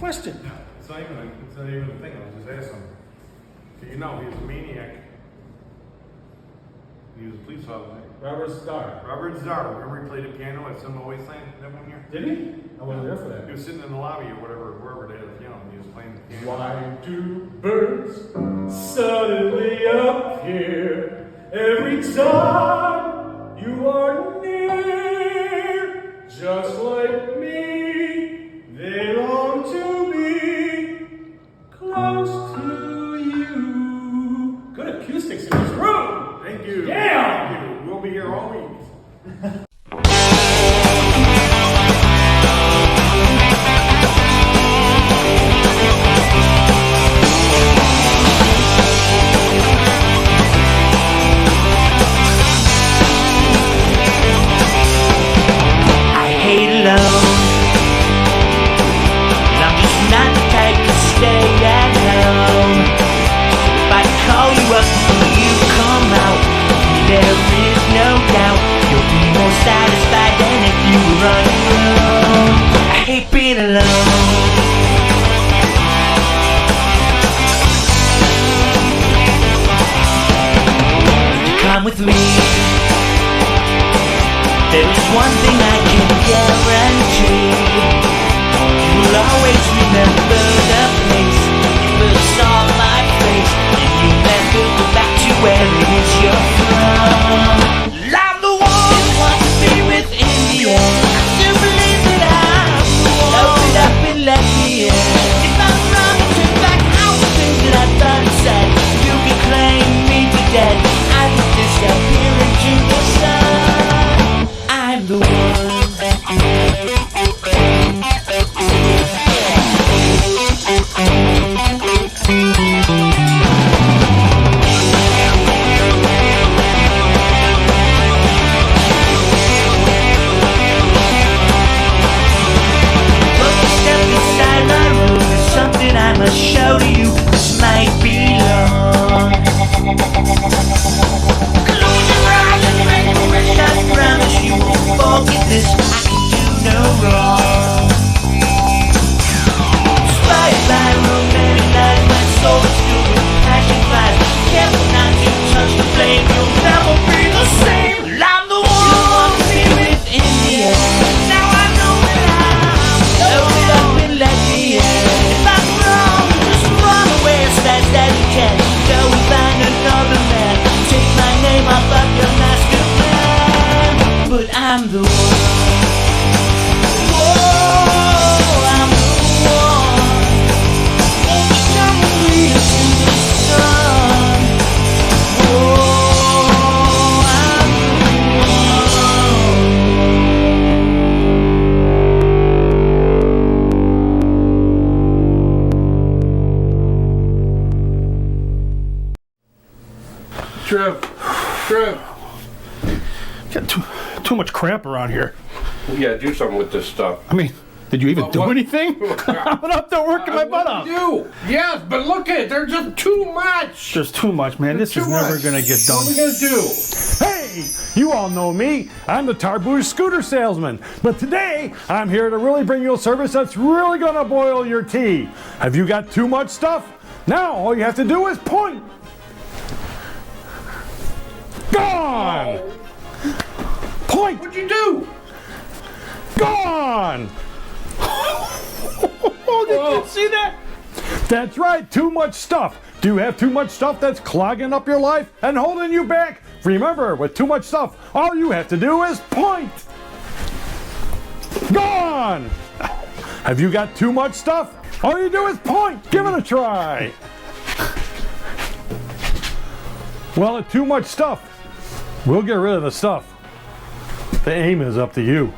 question. It's not even a thing. I was just asking. So you know, he was a maniac. He was a police officer. Robert Starr. Robert Starr. Remember he played the piano at Cinema Wasteland that one year? Did he? I wasn't there for that. He was sitting in the lobby or whatever, wherever they had the piano, and he was playing the piano. Why do birds suddenly appear every time you are near? Just like me, they long to be close to you. Good acoustics in this room. Thank you. Yeah. Thank you. We'll be here all week. Satisfied than if you were on your own. I hate being alone. Come with me. There is one thing I can guarantee. You will always remember the place you first saw my face, and you'll never go back to where it is you're from. I do believe that I'm the one. Open it up and let me in. If I'm wrong, turn back out the things that I've done and said. You can claim me for dead. I will disappear into the sun. I'm the one. I must show to you, this might be long. Close your eyes and make a wish. I promise you won't forget this. I can do no wrong. Inspired by romantic lies, my soul is filled with passion flies. Careful not to touch the flame, you'll never be the same. Well, I'm the one you want to be with in the end. Now I know that I'm open it up and let me in. Fast as you can, go and find another man. Take my name off of your master plan. But I'm the one. Whoa, I'm the one. Won't you come with me to the sun? Whoa, I'm the one. Trev. Got too much crap around here. Yeah, do something with this stuff. I mean, did you even do anything? I'm up there working my butt off. Do? Yes, but look at it. There's just too much. There's too much, man. This is never going to get done. What are we going to do? Hey, you all know me. I'm the Tarbouche scooter salesman. But today, I'm here to really bring you a service that's really going to boil your tea. Have you got too much stuff? Now, all you have to do is point. Gone! Point! What'd you do? Gone! Did you see that? That's right, too much stuff. Do you have too much stuff that's clogging up your life and holding you back? Remember, with too much stuff, all you have to do is point. Gone! Have you got too much stuff? All you do is point. Give it a try. Well, with too much stuff, we'll get rid of the stuff. The aim is up to you.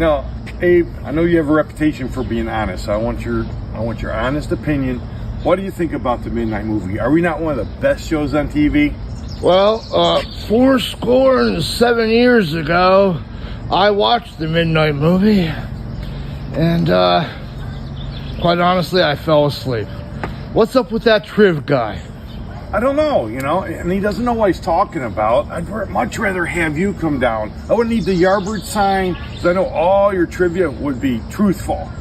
Now, Abe, I know you have a reputation for being honest. So I want your honest opinion. What do you think about the Midnight Movie? Are we not one of the best shows on TV? Well, 47 years ago, I watched the Midnight Movie, and quite honestly, I fell asleep. What's up with that Triv guy? I don't know, and he doesn't know what he's talking about. I'd much rather have you come down. I wouldn't need the Yardbird sign, because I know all your trivia would be truthful,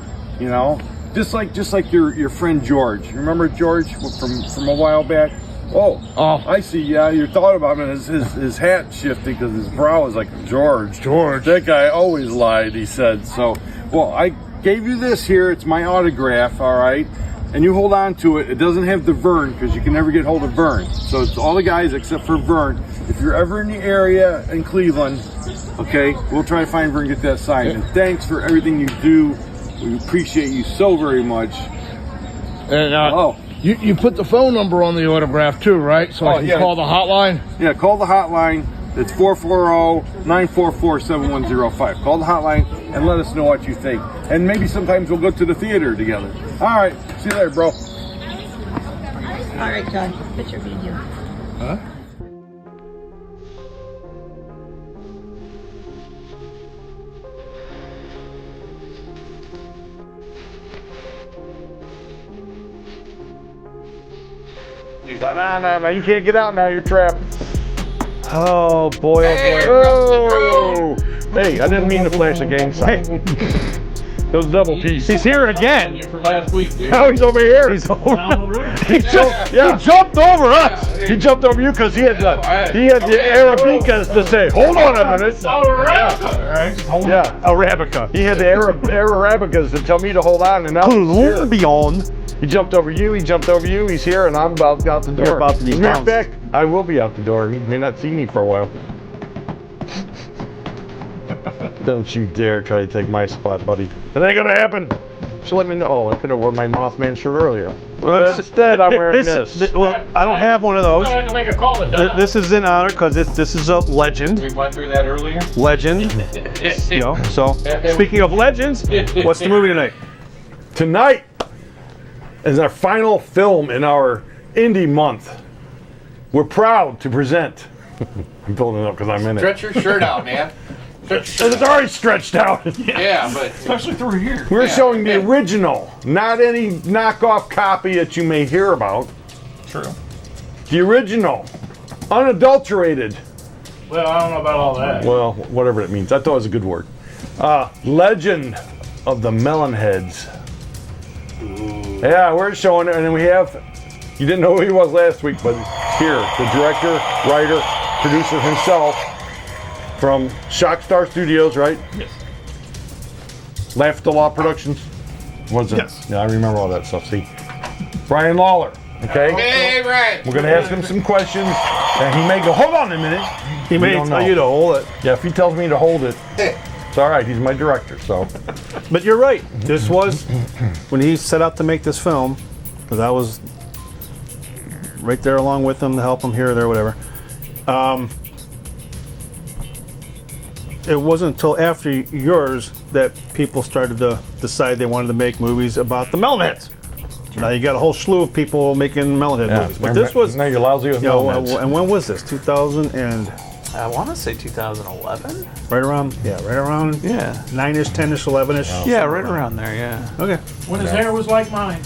Just like your friend George. You remember George from a while back? Oh, I see. Yeah, you thought about him, and his hat shifted because his brow was like George. That guy always lied, he said. So, well, I gave you this here. It's my autograph, all right? And you hold on to it. It doesn't have the Vern because you can never get hold of Vern. So it's all the guys except for Vern. If you're ever in the area in Cleveland, okay, we'll try to find Vern and get that signed. And thanks for everything you do. We appreciate you so very much. And you put the phone number on the autograph too, right? So I can call the hotline? Yeah, call the hotline. It's 440-944-7105. Call the hotline and let us know what you think. And maybe sometimes we'll go to the theater together. All right. See you later, bro. All right, John. Picture video. Huh? No, you can't get out now. You're trapped. Oh boy, Oh! Hey, I didn't mean to flash the gang sign. It was double piece. He's here again. For last week, dude. Now he's over here. He's over. He jumped over us. He jumped over you because he had the Arabicas to say, hold on a minute. Yeah, Arabica. he had the Arabicas to tell me to hold on, and now he's here. Beyond. He jumped over you, he's here, and I'm about out the door. You're about to be As a matter of bounced. fact, I will be out the door. He may not see me for a while. Don't you dare try to take my spot, buddy. It ain't gonna happen. So let me know. Oh, I could have worn my Mothman shirt earlier. But instead, I'm wearing this. Well, I don't have one of those. I have to make a call to Don. This is in honor because this is a legend. We went through that earlier. Legend. So speaking of legends, what's the movie tonight? Tonight is our final film in our indie month. We're proud to present. I'm building it up because I'm in it. Stretch your shirt out, man. It's already stretched out. Yeah, but Especially through here. We're showing the original, not any knockoff copy that you may hear about. True. The original, unadulterated. well, I don't know about all that. Well, whatever it means. I thought it was a good word. Legend of the Melonheads. Yeah, we're showing it, and then we have. You didn't know who he was last week, but here, the director, writer, producer himself. From Shockstar Studios, right? Yes. Laugh at the Law Productions. Was it? Yes. Yeah, I remember all that stuff. See, Brian Lawler. Okay. Hey, Brian. We're gonna ask him some questions, and he may go. Hold on a minute. He may don't tell know. you to hold it. Yeah, if he tells me to hold it, it's all right. He's my director, so. But you're right. This was when he set out to make this film, because I was right there along with him to help him here or there, whatever. It wasn't until after yours that people started to decide they wanted to make movies about the Melonheads. Now you got a whole slew of people making Melonhead movies, but this was, now you're lousy with Melonheads. and when was this? 2000 and I want to say 2011. right around 9ish, 10ish, 11ish. Yeah, right around there. Yeah. Okay. When his hair was like mine.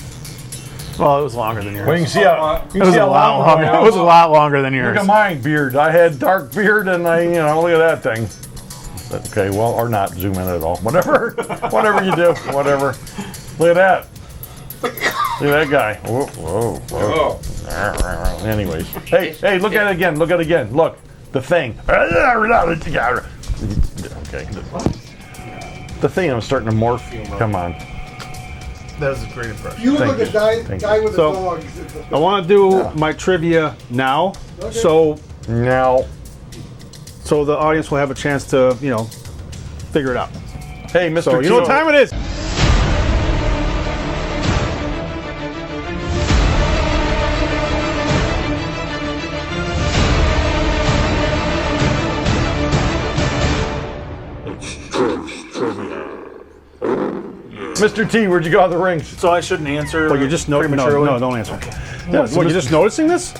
Well, it was longer than yours. Well, you can see how. It was a lot longer. It was a lot longer than Look yours. at my beard. I had dark beard, and look at that thing. Okay, well, or not zoom in at all. Whatever you do, whatever. Look at that. Look at that guy. Whoa. Anyways, hey, look at it again. Look, the thing. Okay. The thing. I'm starting to morph. Come on. That was a great impression. You look like a guy with a So- dog. I want to do my trivia now, so Now, the audience will have a chance to, figure it out. hey, Mr. So you know what time it is? Mr. T, where'd you go out of the rings? So I shouldn't answer. Well, you're just no, don't answer. Yeah, What, you're just noticing this?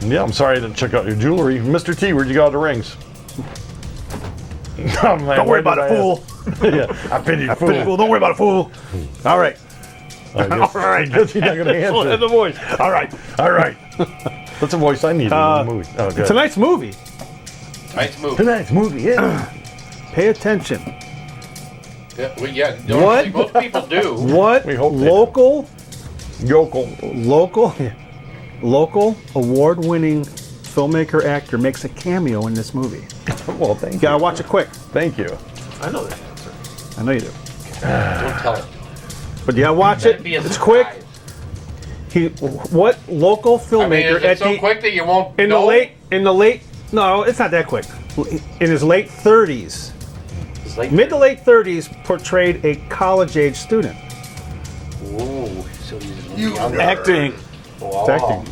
Yeah, I'm sorry I didn't check out your jewelry. Mr. T, where'd you go out of the rings? Oh, man, Don't worry about it, fool. Yeah, I pitied fool. Don't worry about it, fool. All right. I guess he's not going to answer. That's the voice. All right. All right. That's a voice I need in the movie. Oh, good. Tonight's movie. Tonight's movie, yeah. Pay attention. Yeah, well, yeah, What? Most people do. What We hope they local Yokel. local award-winning filmmaker actor makes a cameo in this movie? Well, thank you. You gotta watch it quick. Thank you. I know that answer. I know you do. Don't tell it. But you gotta watch That'd it. be a It's quick. surprise. What local I mean, filmmaker is it so quick that you won't in know? the late no, it's not that quick. In his late 30s, It's like, mid to late 30s, portrayed a college-age student. ooh, so he's younger. Acting. Oh. It's acting.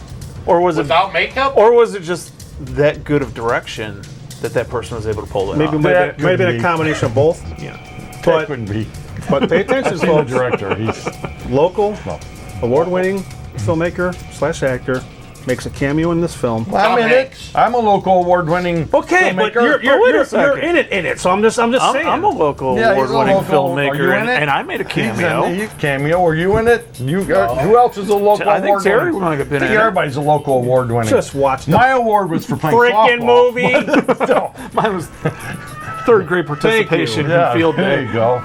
Or was it? Without makeup? Or was it just that good of direction that person was able to pull that Maybe off? might That have been could a be. combination of both. Yeah. That But couldn't be. but pay attention, He's the folks. director. He's Local, no. award-winning filmmaker / actor makes a cameo in this film. I'm in it. Hanks. I'm a local award-winning Okay, but filmmaker. you're in it. So I'm just saying. I'm a local Yeah, he's a award-winning local- are you filmmaker, in it? and I made a He's in cameo. the cameo. Are you in it? You got, who else is a local I think award Terry winning? might have been I think in it. everybody's a local award winning. Just watch the My award was for playing freaking softball. movie. Mine was third grade participation Yeah, in field there day. you go.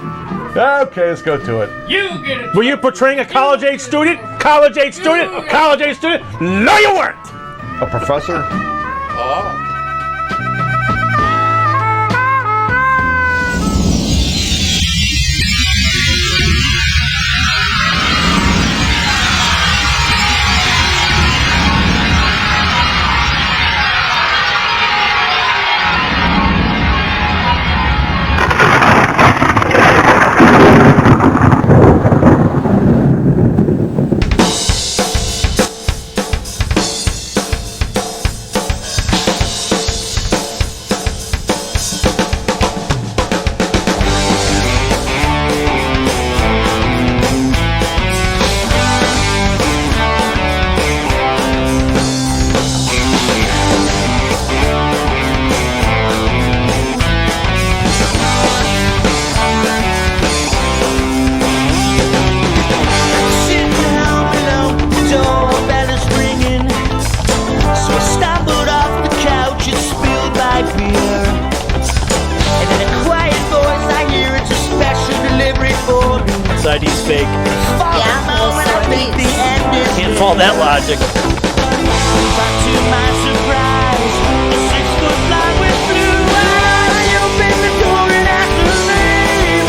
Okay, let's go to it. You get it. Were you portraying a college-age student? College-age student? College-age student? No, you weren't. A professor? Oh. Sitting down below, the doorbell is ringing. So I stumbled off the couch and spilled my beer. And in a quiet voice I hear it's a special delivery for me. ID's fake. Yeah, moment I think the end is Can't follow that logic. But to my surprise, a 6-foot fly with blue eyes. I opened the door and asked her name.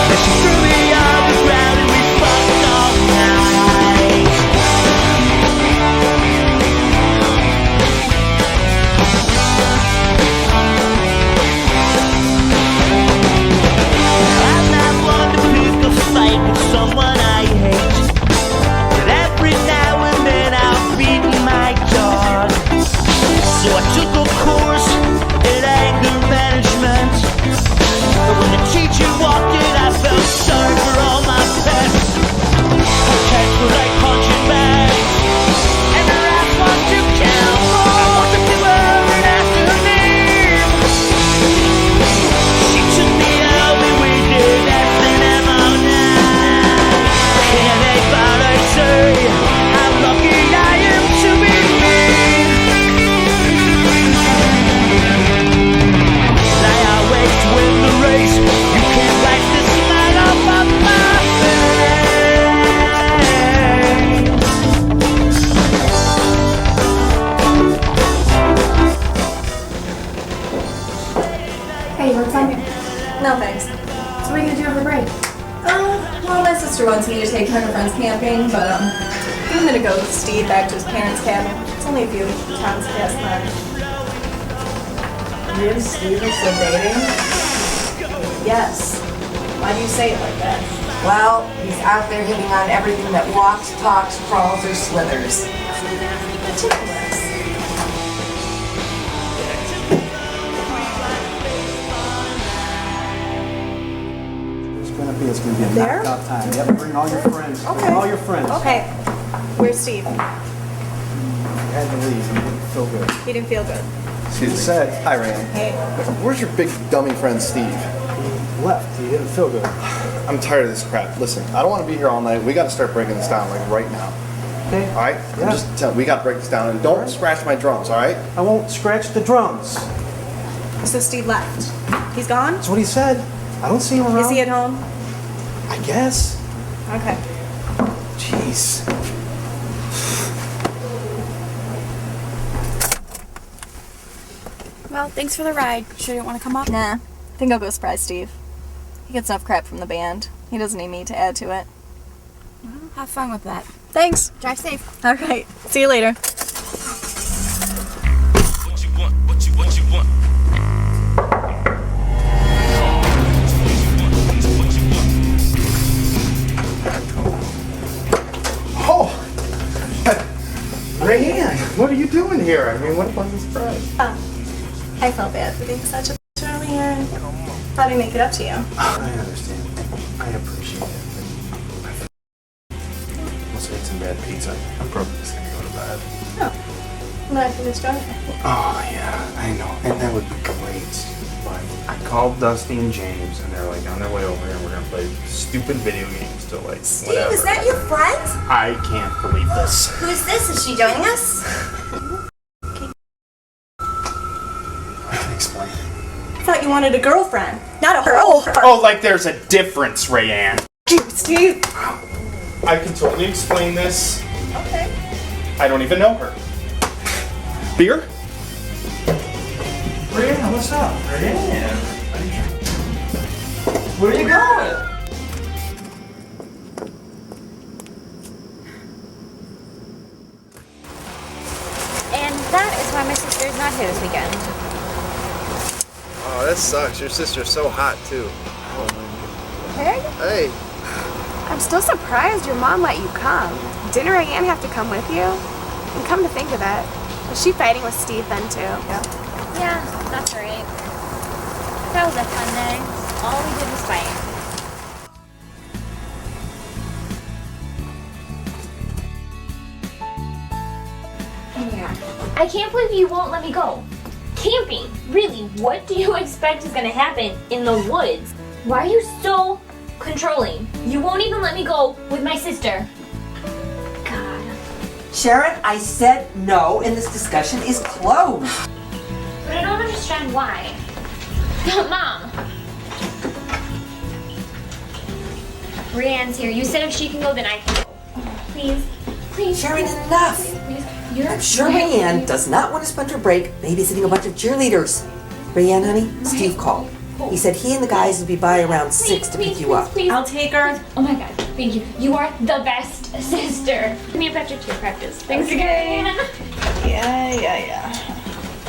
And she threw me on the ground and we fucked all night. I'm not one to pick a fight with someone I hate. But every now and then I'll beat my dog. So I took a course in anger management. But when the teacher walked in, I felt sorry for all my pets. Her cats were like punching bags, and her ass was to kill for. I walked up to her and asked her name. She took me out and we did S&M all night. Can't anybody say how lucky I am to be me? I always win the race. You can't wipe the smile off of my Hey, what's on? No thanks. So what are you gonna do over break? Well, my sister wants me to take her and her friends camping, but I'm gonna go with Steve back to his parents' cabin. It's only a few times past 9. You and Steve are still dating? Yes. Why do you say it like that? Well, he's out there hitting on everything that walks, talks, crawls, or slithers. Ridiculous. There's going to be a gonna be a There? knockout time. Yep, bring all your friends. Okay. Bring all your friends. Okay. Where's Steve? You had to leave. You didn't feel good. He didn't feel good. She said, hi, Rand. Hey. Where's your big dummy friend, Steve? He left. He didn't feel good. I'm tired of this crap. Listen, I don't want to be here all night. We got to start breaking this down, like right now. Okay. All right? Yeah. We got to break this down. And don't scratch my drums, all right? I won't scratch the drums. So Steve left. He's gone? That's what he said. I don't see him around. Is he at home? I guess. Okay. Jeez. Well, thanks for the ride. Sure you don't want to come up? Nah. I think I'll go surprise Steve. He gets enough crap from the band. He doesn't need me to add to it. Well, have fun with that. Thanks. Drive safe. All right. See you later. What you want? What you want? Oh! Rayanne, what are you doing here? I mean, what a pleasant surprise. I felt bad for being such a bitch earlier. Thought I'd make it up to you. I understand. I appreciate it. Let's eat some bad pizza. I'm probably just gonna go to bed. Oh. I'm glad you enjoyed it. Oh, yeah, I know. And that would be great. But I called Dusty and James, and they're like on their way over here, and we're gonna play stupid video games till like Steve, whatever. is that your friend? I can't believe this. Who's this? Is she joining us? I can explain. I thought you wanted a girlfriend, not a girlfriend. Oh, like there's a difference, Rayanne. Steve. I can totally explain this. Okay. I don't even know her. Beer? Rayanne, what's up? Rayanne. Where are you going? And that is why my sister's not here this weekend. Oh, that sucks. Your sister's so hot, too. Peg? Hey. I'm still surprised your mom let you come. Didn't Rayanne have to come with you? And come to think of it, was she fighting with Steve then too? Yeah, that's right. That was a fun day. All we did was fight. I can't believe you won't let me go. Camping? Really, what do you expect is gonna happen in the woods? Why are you so controlling? You won't even let me go with my sister. God. Sharon, I said no, and this discussion is closed. But I don't understand why. Mom! Brianne's here. You said if she can go, then I can go. Please. Please. Sharon, enough. I'm sure Rayanne does not want to spend her break babysitting a bunch of cheerleaders. Rayanne, honey, Steve called. He said he and the guys would be by around 6 to pick you up. Please. I'll take her. Oh my god, thank you. You are the best sister. Give me up after cheer practice. Thanks again. Yeah.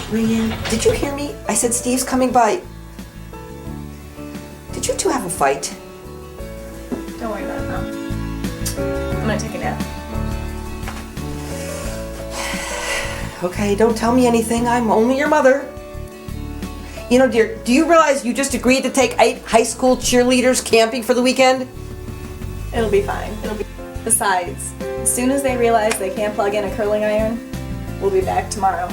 Rayanne, did you hear me? I said Steve's coming by. Did you two have a fight? Don't worry about it, Mom. I'm gonna take a nap. Okay, don't tell me anything. I'm only your mother. You know, dear, do you realize you just agreed to take 8 high school cheerleaders camping for the weekend? It'll be fine. Besides, as soon as they realize they can't plug in a curling iron, we'll be back tomorrow.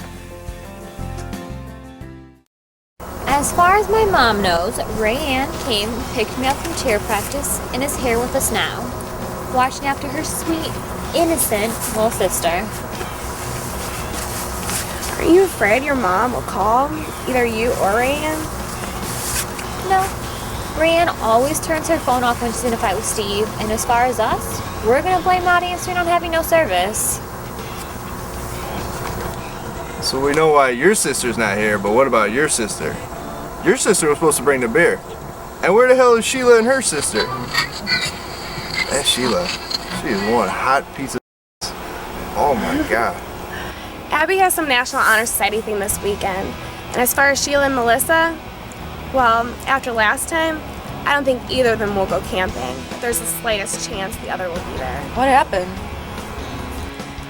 As far as my mom knows, Rayanne came, picked me up from cheer practice, and is here with us now, watching after her sweet, innocent little sister. Are you afraid your mom will call either you or Rayanne? No. Rayanne always turns her phone off when she's in a fight with Steve, and as far as us, we're gonna blame not answering on having no service. So we know why your sister's not here, but what about your sister? Your sister was supposed to bring the beer. And where the hell is Sheila and her sister? That's Sheila. She is one hot piece of oh my god. Abby has some National Honor Society thing this weekend. And as far as Sheila and Melissa, well, after last time, I don't think either of them will go camping. But there's the slightest chance the other will be there. What happened?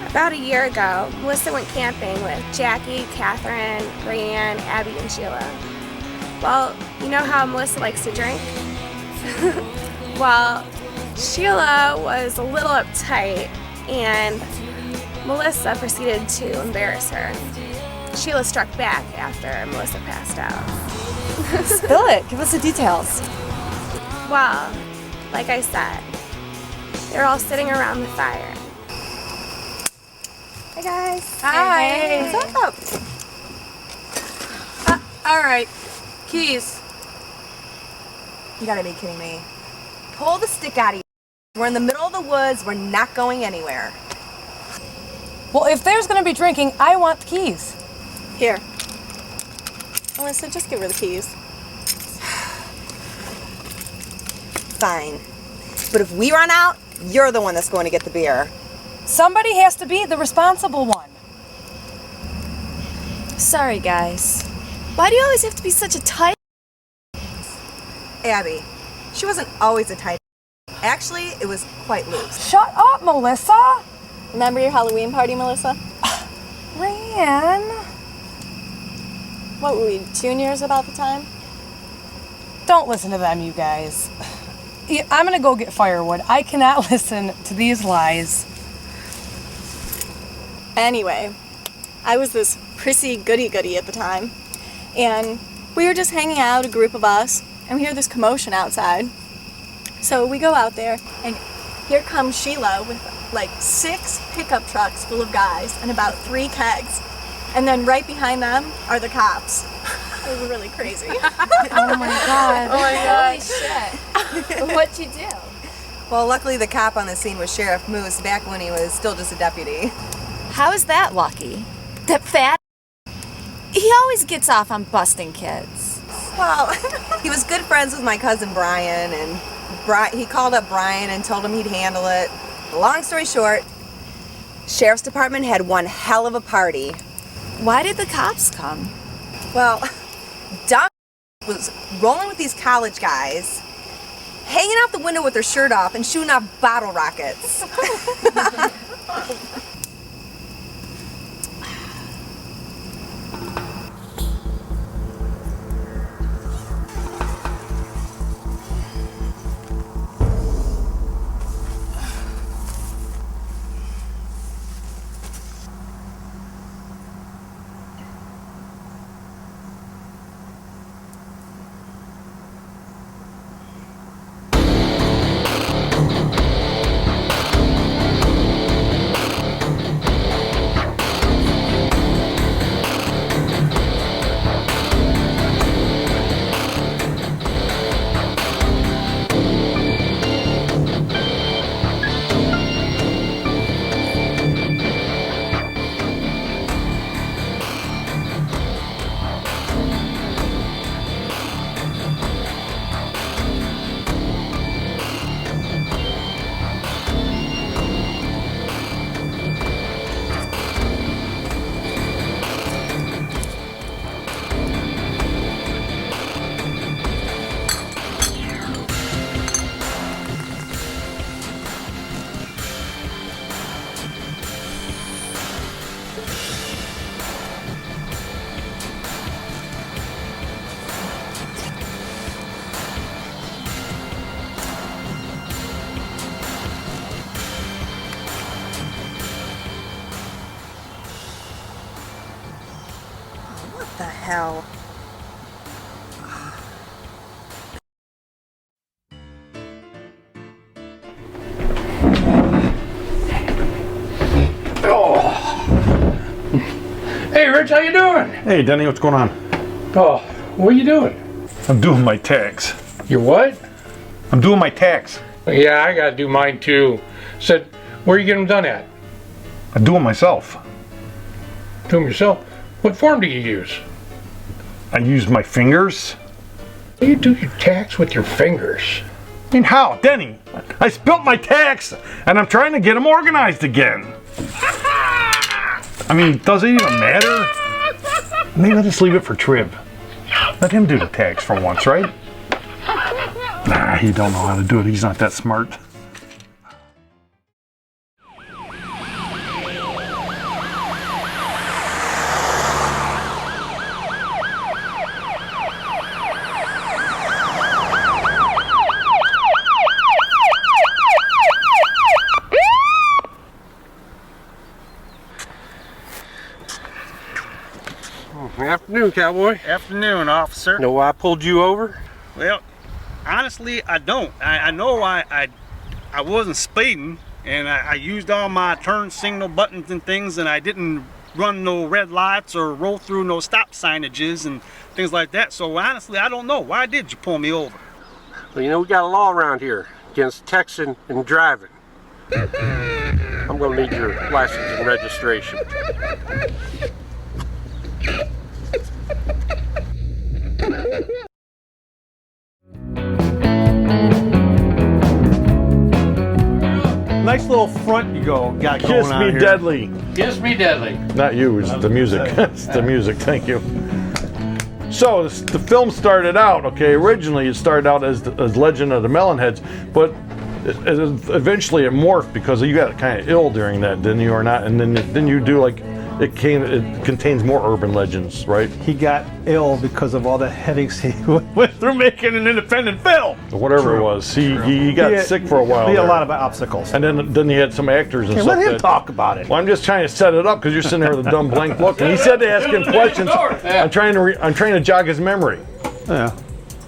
About a year ago, Melissa went camping with Jackie, Catherine, Rayanne, Abby, and Sheila. Well, you know how Melissa likes to drink? Well, Sheila was a little uptight, and Melissa proceeded to embarrass her. Sheila struck back after Melissa passed out. Spill it. Give us the details. Well, like I said, they were all sitting around the fire. Hi, guys. Hi. Hey. What's up? All right. Keys. You gotta be kidding me. Pull the stick out of you. We're in the middle of the woods. We're not going anywhere. Well, if there's gonna be drinking, I want the keys. Here. Melissa, just give her the keys. Fine. But if we run out, you're the one that's going to get the beer. Somebody has to be the responsible one. Sorry, guys. Why do you always have to be such a tight? Abby, she wasn't always a tight. Actually, it was quite loose. Shut up, Melissa. Remember your Halloween party, Melissa? Ran. What were we, juniors about the time? Don't listen to them, you guys. I'm gonna go get firewood. I cannot listen to these lies. Anyway, I was this prissy goody-goody at the time, and we were just hanging out, a group of us, and we hear this commotion outside. So we go out there, and here comes Sheila with like 6 pickup trucks full of guys and about 3 kegs. And then right behind them are the cops. It was really crazy. Oh my God. Oh my God. Holy shit. What'd you do? Well, luckily the cop on the scene was Sheriff Moose back when he was still just a deputy. How is that lucky? That fat? He always gets off on busting kids. Well, he was good friends with my cousin Brian, and he called up Brian and told him he'd handle it. Long story short, Sheriff's Department had one hell of a party. Why did the cops come? Well, Doc was rolling with these college guys, hanging out the window with their shirt off and shooting off bottle rockets. What the hell? Hey, Rich, how you doing? Hey, Denny, what's going on? Oh, what are you doing? I'm doing my tax. Your what? I'm doing my tax. Yeah, I gotta do mine too. Said, where are you getting them done at? I do it myself. Do them yourself? What form do you use? I use my fingers. You do your tax with your fingers. I mean, how? Denny, I spilt my tax and I'm trying to get them organized again. I mean, does it even matter? Maybe I'll just leave it for Trib. Let him do the tax for once, right? Nah, he don't know how to do it. He's not that smart. Afternoon, cowboy. Afternoon, officer. Know why I pulled you over? Well, honestly, I don't. I know I wasn't speeding, and I used all my turn signal buttons and things, and I didn't run no red lights or roll through no stop signages and things like that. So honestly, I don't know. Why did you pull me over? Well, you know, we got a law around here against texting and driving. I'm going to need your license and registration. Nice little front you got going Kiss on Me here. Deadly. Kiss me deadly. Not you, it's the music. It's the music, thank you. So the film started out, okay, originally it started out as Legend of the Melonheads, but eventually it morphed because you got kind of ill during that, didn't you, or not? And then you do like, it contains more urban legends, right? He got ill because of all the headaches he went through making an independent film. Or whatever it was. He got sick for a while. He had a there. lot of obstacles. And then he had some actors and Okay, stuff. let him talk about it. Well, I'm just trying to set it up because you're sitting there with a dumb blank look. And he said to ask him questions. I'm trying to jog his memory. Yeah.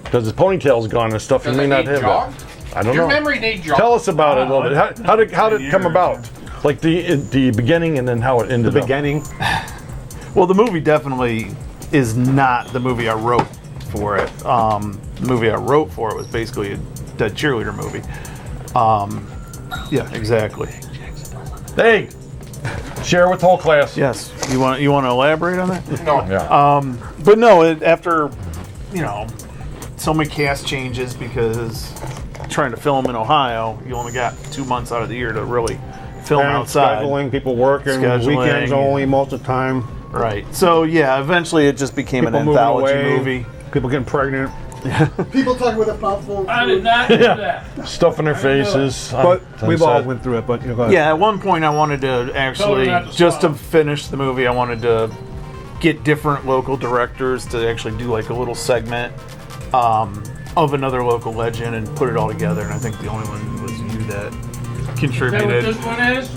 Because his ponytail's gone and stuff. He may not have that. I don't know. Your memory needs jog. Tell us about it a little bit. How did it come about? Like the beginning and then how it ended. The beginning. Well, the movie definitely is not the movie I wrote for it. The movie I wrote for it was basically a dead cheerleader movie. Yeah, exactly. Hey, share with the whole class. Yes. You want to elaborate on that? No. Yeah. But no, after so many cast changes because trying to film in Ohio, you only got 2 months out of the year to really film outside. Scheduling, people working, weekends only most of the time. Right. So yeah, eventually it just became an anthology movie. People getting pregnant. People talking with a mouthful. I did not do that. Stuff in their faces. But we've all went through it. But go ahead. Yeah, at one point I wanted to actually, just to finish the movie, I wanted to get different local directors to actually do like a little segment of another local legend and put it all together. And I think the only one was you that contributed. Is that what this one is?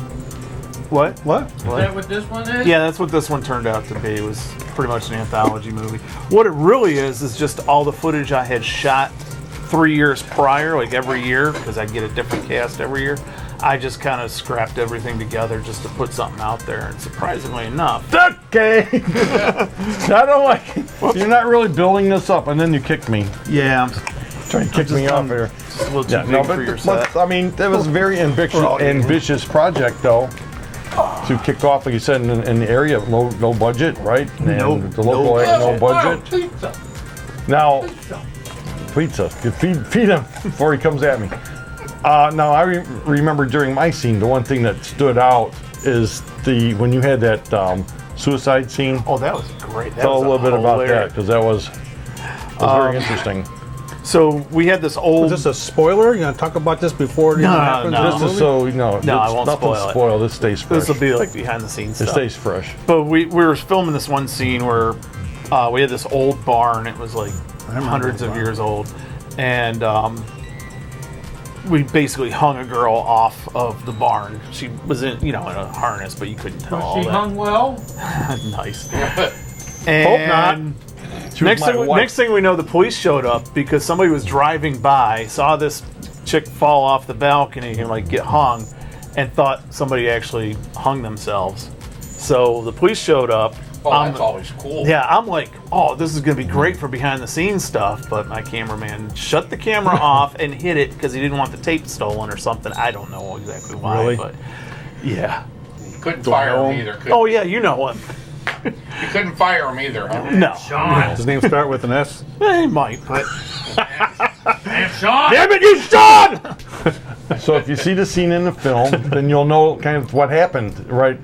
What? Is that what this one is? Yeah, that's what this one turned out to be. It was pretty much an anthology movie. What it really is just all the footage I had shot 3 years prior, like every year, because I get a different cast every year. I just kind of scrapped everything together just to put something out there, and surprisingly enough. Okay. I don't like it. You're not really building this up, and then you kicked me. Yeah, I'm trying to kick me off here. Just a little too big for your set. I mean, that was a very ambitious project, though. To kick off, like you said, in the area, low budget, right? And the local area, no budget. Pizza. Now, pizza. You feed him before he comes at me. Now, I remember during my scene, the one thing that stood out is when you had that suicide scene. Oh, that was great. Tell a little bit about that, because that was very interesting. So we had this old. Is this a spoiler? You gonna talk about this before it even happens? This is so I won't spoil it. This stays fresh. This will be like behind the scenes It stuff. stays fresh. But we were filming this one scene where we had this old barn. It was like hundreds of years old, and we basically hung a girl off of the barn. She was in a harness, but you couldn't tell. Was all she that. hung well? Nice. Hope not. Next thing we know, the police showed up because somebody was driving by, saw this chick fall off the balcony and like get hung, and thought somebody actually hung themselves. So the police showed up. Oh, that's always cool. Yeah, I'm like, oh, this is gonna be great for behind the scenes stuff. But my cameraman shut the camera off and hid it because he didn't want the tape stolen or something. I don't know exactly why, Really? but yeah. You couldn't fire him either. Oh yeah, you know him. You couldn't fire him either, huh? No. Sean. Does his name start with an S? He might, but. Damn, Sean! Damn it, you Sean! So if you see the scene in the film, then you'll know kind of what happened, right?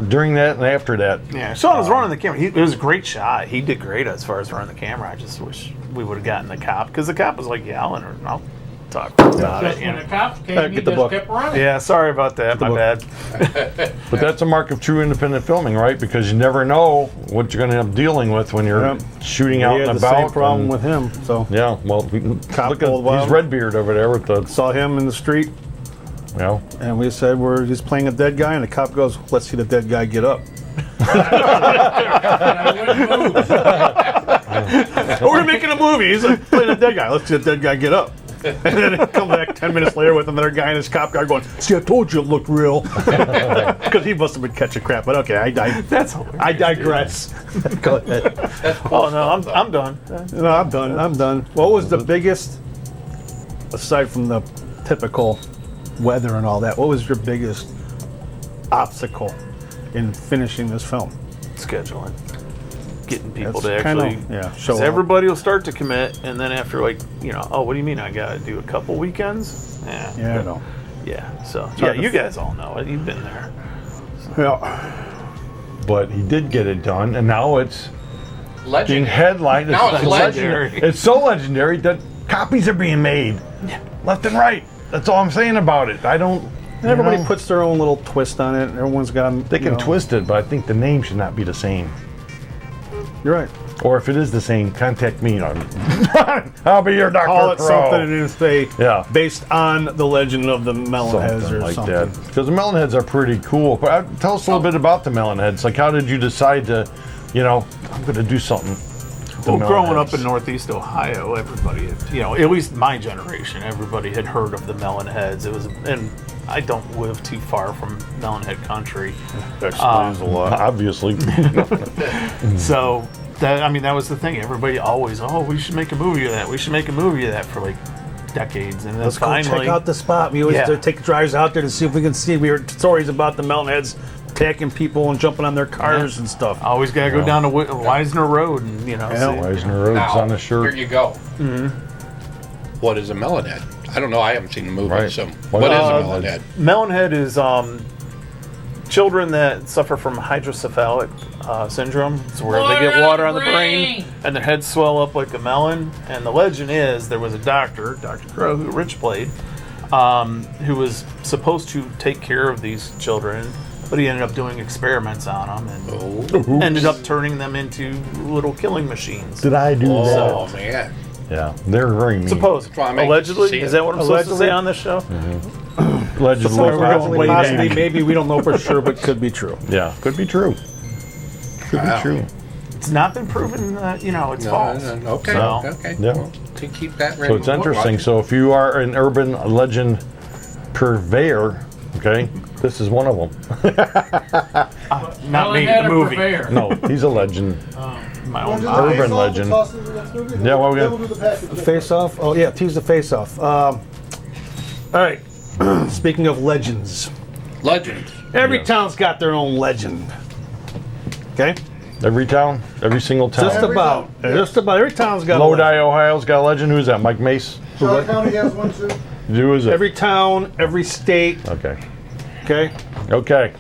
During that and after that. Yeah, Sean was running the camera. It was a great shot. He did great as far as running the camera. I just wish we would have gotten the cop, because the cop was like yelling, or I'll talk about Just it. when the cops came, he get the just book. kept running. Yeah, sorry about that. My bad. But that's a mark of true independent filming, right? Because you never know what you're going to end up dealing with when you're shooting out We had and the about. same problem with him. So Yeah, well, Cop look at pulled wild. he's Redbeard over there with the. saw him in the street, Yeah. and we said he's playing a dead guy, and the cop goes, "Let's see the dead guy get up." We're making a movie. He's like playing a dead guy. Let's see the dead guy get up. And then come back 10 minutes later with another guy in his cop car going, see, I told you it looked real. Because he must have been catching crap. But okay, I digress. Go ahead. Oh, no, I'm done. No, I'm done. What was the biggest, aside from the typical weather and all that, what was your biggest obstacle in finishing this film? Scheduling. Getting people That's to actually, show up. everybody will start to commit, and then after what do you mean I gotta do a couple weekends? Yeah, I know. Yeah, so It's hard you to guys all know it. You've been there. Yeah. But he did get it done, and now it's Legend. being headlined. Now it's legendary. It's so legendary that copies are being made left and right. That's all I'm saying about it. I don't. And everybody puts their own little twist on it, and everyone's got. They can twist it, but I think the name should not be the same. You're right. Or if it is the same, contact me. I'll be your Dr. Call it Pro. something and then say based on the legend of the Melonheads Something or like something. that. Because the Melonheads are pretty cool. But tell us a little bit about the Melonheads. Like, how did you decide to, I'm going to do something? with the Well, growing Melonheads? up in Northeast Ohio, everybody, at least my generation, everybody had heard of the Melonheads. It was, and I don't live too far from Melonhead country. That explains a lot, obviously. So that was the thing. Everybody always, we should make a movie of that. We should make a movie of that for like decades, and then Let's go finally check out the spot. We always take drives out there to see if we can see. We heard stories about the Melonheads attacking people and jumping on their cars and stuff. Always gotta go down to Wisner Road and see. Wisner Road's Now, on the shirt. Here you go. Mm-hmm. What is a Melonhead? I don't know. I haven't seen the movie. Right. So what is a Melonhead? Melonhead is children that suffer from hydrocephalic syndrome. It's where they get water on the brain and their heads swell up like a melon. And the legend is there was a doctor, Dr. Crow, who Rich played, who was supposed to take care of these children, but he ended up doing experiments on them and ended up turning them into little killing machines. Did I do that? Oh, man. Yeah, they're very mean. Allegedly? Is that what I'm supposed to say on this show? Allegedly. Possibly, maybe, we don't know for sure, but could be true. Yeah, could be true. Could be true. It's not been proven that, it's false. Okay, So- okay. Yeah. Well, to keep that So it's interesting. So if you are an urban legend purveyor, okay, this is one of them. Not me, the movie. No, he's a legend. My own urban legend. Yeah, what we got? Face off. Oh yeah, tease the face off. All right. Speaking of legends, Legends. every town's got their own legend. Okay. Every town, every single town. Just about every town's got a legend. Lodi, Ohio's got a legend. Who's that? Mike Mace. Charlotte County has one too. Who is it? Every town, every state. Okay. Okay. Okay.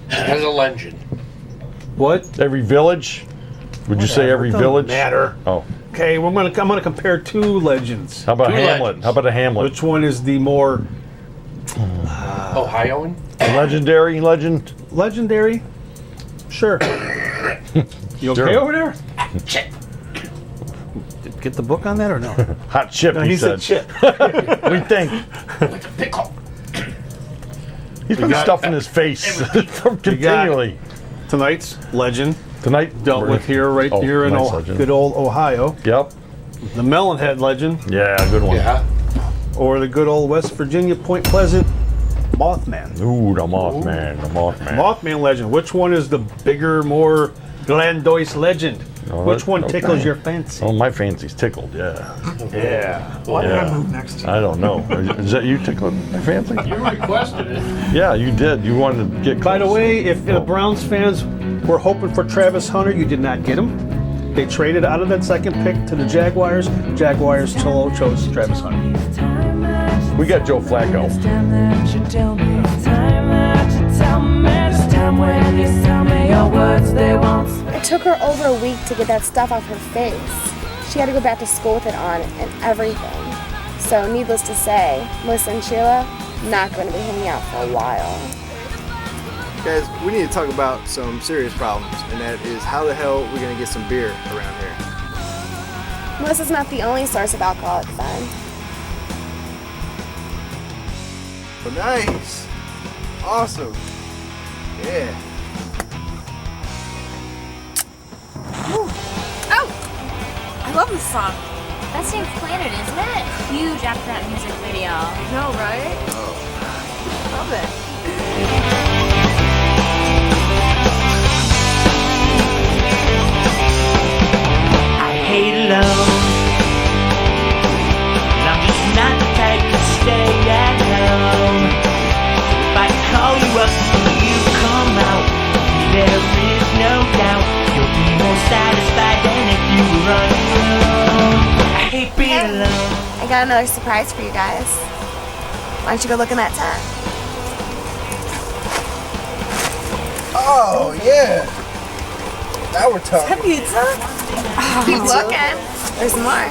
Has a legend. What? Every village. Would you say every Doesn't village? matter. Oh. Okay, I'm gonna compare two legends. How about Two Hamlet? legends. How about a Hamlet? Which one is the more Ohioan? A legendary legend? legendary? Sure. You okay Sure. over there? Get the book on that or no? Hot chip, No, he he said. said We think. He's been stuffing his face continually. Tonight's legend Tonight dealt with here, right here in tonight's legend. good old Ohio. Yep. The Melonhead legend, Yeah, good one. Yeah. or the good old West Virginia Point Pleasant Mothman. Ooh, the Mothman, the Mothman. Mothman legend. Which one is the bigger, more grandiose legend? Oh, Which one okay. tickles your fancy? Oh, my fancy's tickled, yeah. Yeah. Why did Yeah. I move next to you? I don't know. Is that you tickling my fancy? You requested it. Yeah, you did. You wanted to get By the close. way, if the Browns fans were hoping for Travis Hunter, you did not get him. They traded out of that second pick to the Jaguars. Jaguars chose Travis Hunter. We got Joe Flacco. It took her over a week to get that stuff off her face. She had to go back to school with it on and everything. So needless to say, listen, Sheila, not going to be hanging out for a while. Guys, we need to talk about some serious problems, and that is how the hell we're gonna get some beer around here. Melissa's not the only source of alcoholic fun. Oh, nice. Awesome. Yeah. Oh! I love this song. That same planet, isn't it? Huge after that music video. I know, right? Love it. I hate alone. And I'm just not the type to stay at home. If I call you up and you come out, there is no doubt you'll be more satisfied than if you were on your own. I hate being alone. I got another surprise for you guys. Why don't you go look in that tent? Oh, yeah. Now we're talking. Pizza? Keep looking. There's more.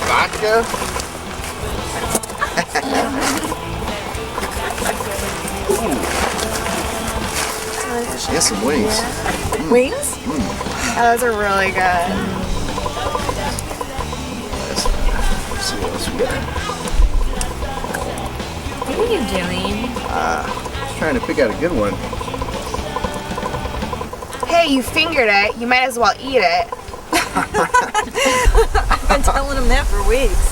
Vodka? Get some wings. Wings? Oh, those are really good. Let's see what else we got. What are you doing? Just trying to pick out a good one. Hey, you fingered it. You might as well eat it. I've been telling him that for weeks.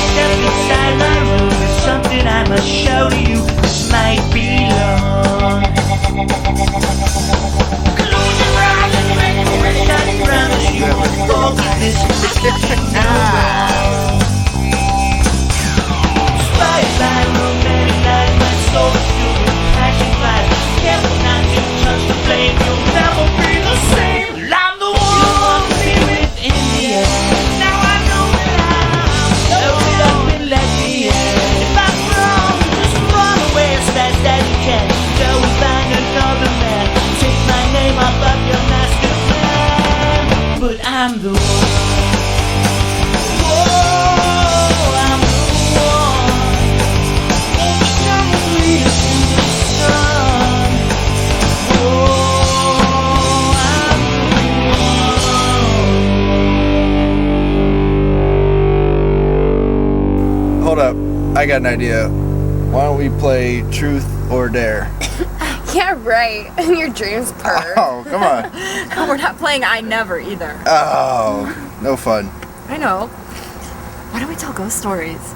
Step inside my room, there's something I must show to you. This might be long. Close your eyes and turn around as you forget this. Inspired by romantic nights, my soul is filled with passion fires. Careful not to touch the flame, you'll never be the same. I'm the one within the air. Now I know that load up and let me in. If I'm wrong, just run away as fast as you can. Go and find another man. Take my name off of your master plan. But I'm the one. Whoa, I'm the one. Won't you come with me to the sun? Whoa, I'm the one. Hold up. I got an idea. Why don't we play Truth or Dare? Yeah, right. In your dreams, perv. Oh, come on. No, we're not playing I Never either. Oh, no fun. I know. Why don't we tell ghost stories?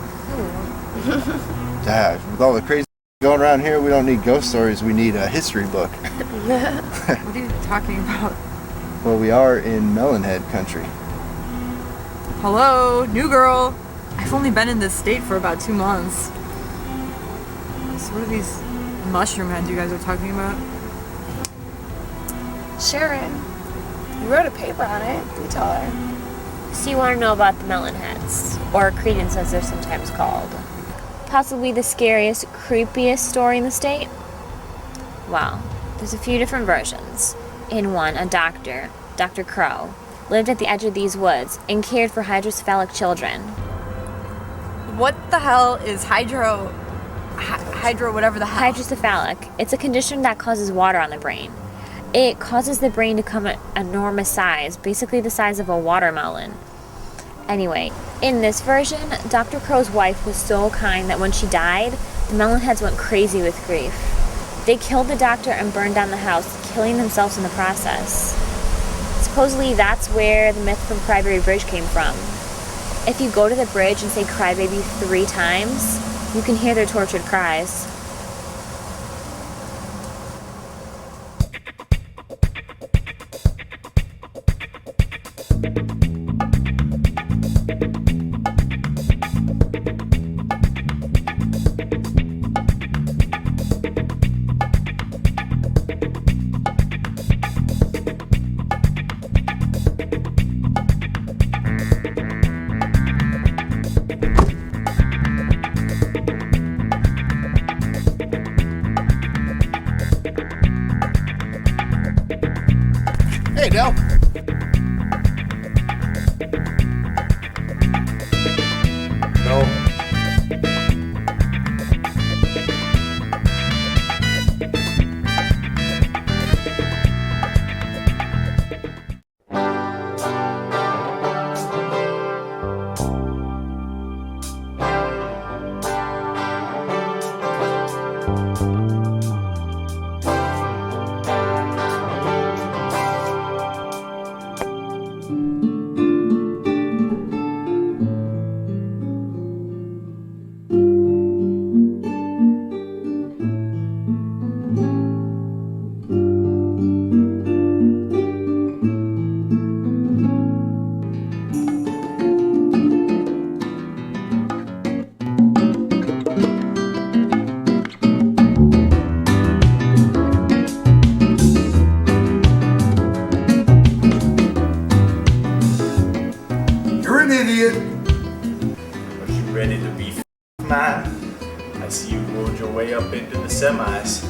Dad, with all the crazy going around here, we don't need ghost stories. We need a history book. What are you talking about? Well, we are in Melonhead country. Hello, new girl. I've only been in this state for about 2 months. So what are these mushroom heads you guys are talking about? Sharon, you wrote a paper on it. You tell her. So you want to know about the Melonheads, or Credence as they're sometimes called. Possibly the scariest, creepiest story in the state? Well, there's a few different versions. In one, a doctor, Dr. Crow, lived at the edge of these woods and cared for hydrocephalic children. What the hell is hydro whatever the hell? Hydrocephalic. It's a condition that causes water on the brain. It causes the brain to come at enormous size, basically the size of a watermelon. Anyway, in this version, Dr. Crow's wife was so kind that when she died, the Melonheads went crazy with grief. They killed the doctor and burned down the house, killing themselves in the process. Supposedly that's where the myth from Crybaby Bridge came from. If you go to the bridge and say Crybaby 3 times, you can hear their tortured cries. an idiot. Are you ready to be mine? I see you rolled your way up into the semis.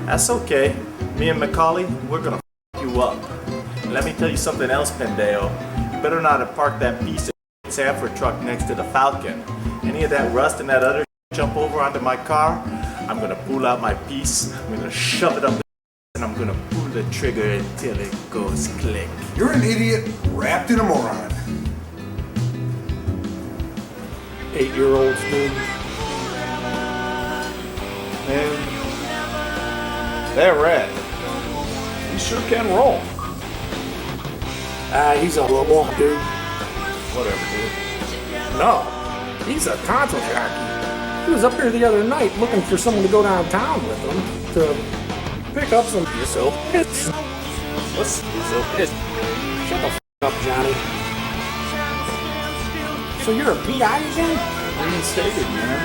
That's okay. Me and Macaulay, we're gonna you up. And let me tell you something else, Pendeo. You better not have parked that piece of Sanford truck next to the Falcon. Any of that rust and that other jump over onto my car, I'm gonna pull out my piece, I'm gonna shove it up the and I'm gonna pull the trigger until it goes click. You're an idiot wrapped in a moron. 8-year-old student. Man, that rat, he sure can roll. He's a little dude. Whatever, dude. No, he's a tonsil jockey. He was up here the other night looking for someone to go downtown with him to pick up some yourself hits. What's yourself hits? Shut the f up, Johnny. So you're a PI again? Reinstated, man.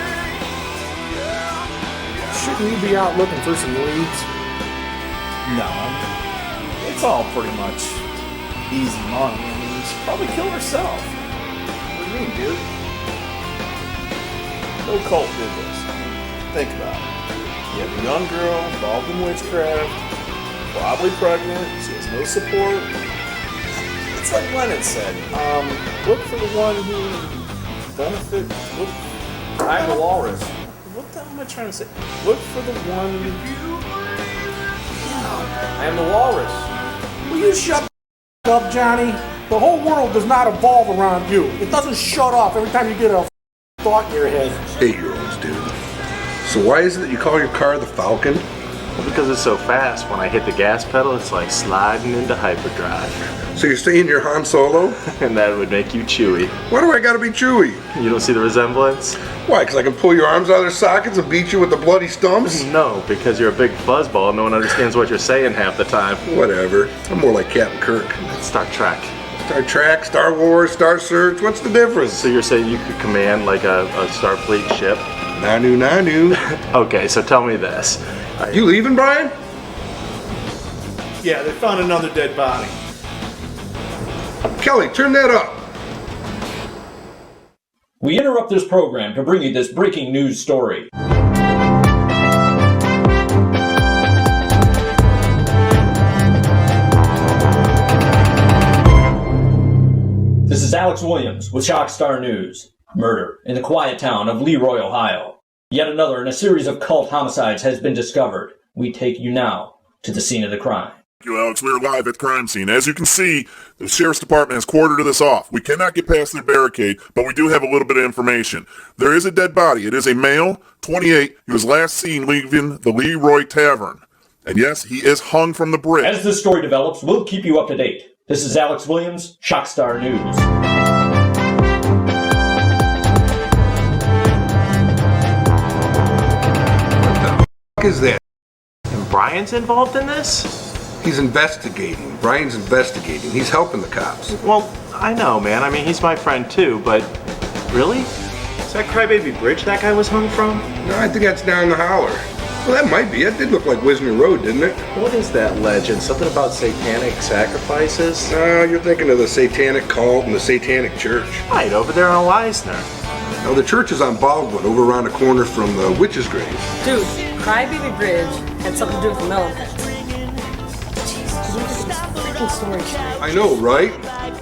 Shouldn't you be out looking for some leads? No, it's all pretty much easy money. I mean, she probably killed herself. What do you mean, dude? No cult did this. Think about it. You have a young girl involved in witchcraft, probably pregnant, she has no support. It's like Leonard said, look for the one who benefits. I'm the walrus. What the hell am I trying to say? Look for the one. I am the walrus. Will you shut up, Johnny? The whole world does not evolve around you. It doesn't shut off every time you get a thought in your head. 8-year-olds, dude. So why is it that you call your car the Falcon? Well, because it's so fast. When I hit the gas pedal, it's like sliding into hyperdrive. So you're saying you're Han Solo? And that would make you Chewie. Why do I gotta be Chewie? You don't see the resemblance? Why, because I can pull your arms out of their sockets and beat you with the bloody stumps? No, because you're a big fuzzball and no one understands what you're saying half the time. Whatever. I'm more like Captain Kirk. Star Trek. Star Trek, Star Wars, Star Search, what's the difference? So you're saying you could command like a Starfleet ship? Nanu, nanu. Okay, so tell me this. You leaving, Brian? Yeah, they found another dead body. Kelly, turn that up. We interrupt this program to bring you this breaking news story. This is Alex Williams with Shockstar News. Murder in the quiet town of Leroy, Ohio. Yet another in a series of cult homicides has been discovered. We take you now to the scene of the crime. Thank you, Alex. We're live at the crime scene. As you can see, the sheriff's department has quartered us off. We cannot get past their barricade, but we do have a little bit of information. There is a dead body. It is a male, 28. He was last seen leaving the Leroy Tavern. And yes, he is hung from the bridge. As this story develops, we'll keep you up to date. This is Alex Williams, Shockstar News. What is that? And Brian's involved in this? He's investigating. Brian's investigating. He's helping the cops. Well, I know, man. I mean, he's my friend too, but really? Is that Crybaby Bridge that guy was hung from? No, I think that's down the holler. Well, that might be. It did look like Wisner Road, didn't it? What is that legend? Something about satanic sacrifices? No, you're thinking of the satanic cult and the satanic church. Right, over there on Weisner. No, the church is on Baldwin, over around the corner from the witch's grave. Dude, Crybaby Bridge had something to do with the Melonheads. I know, right?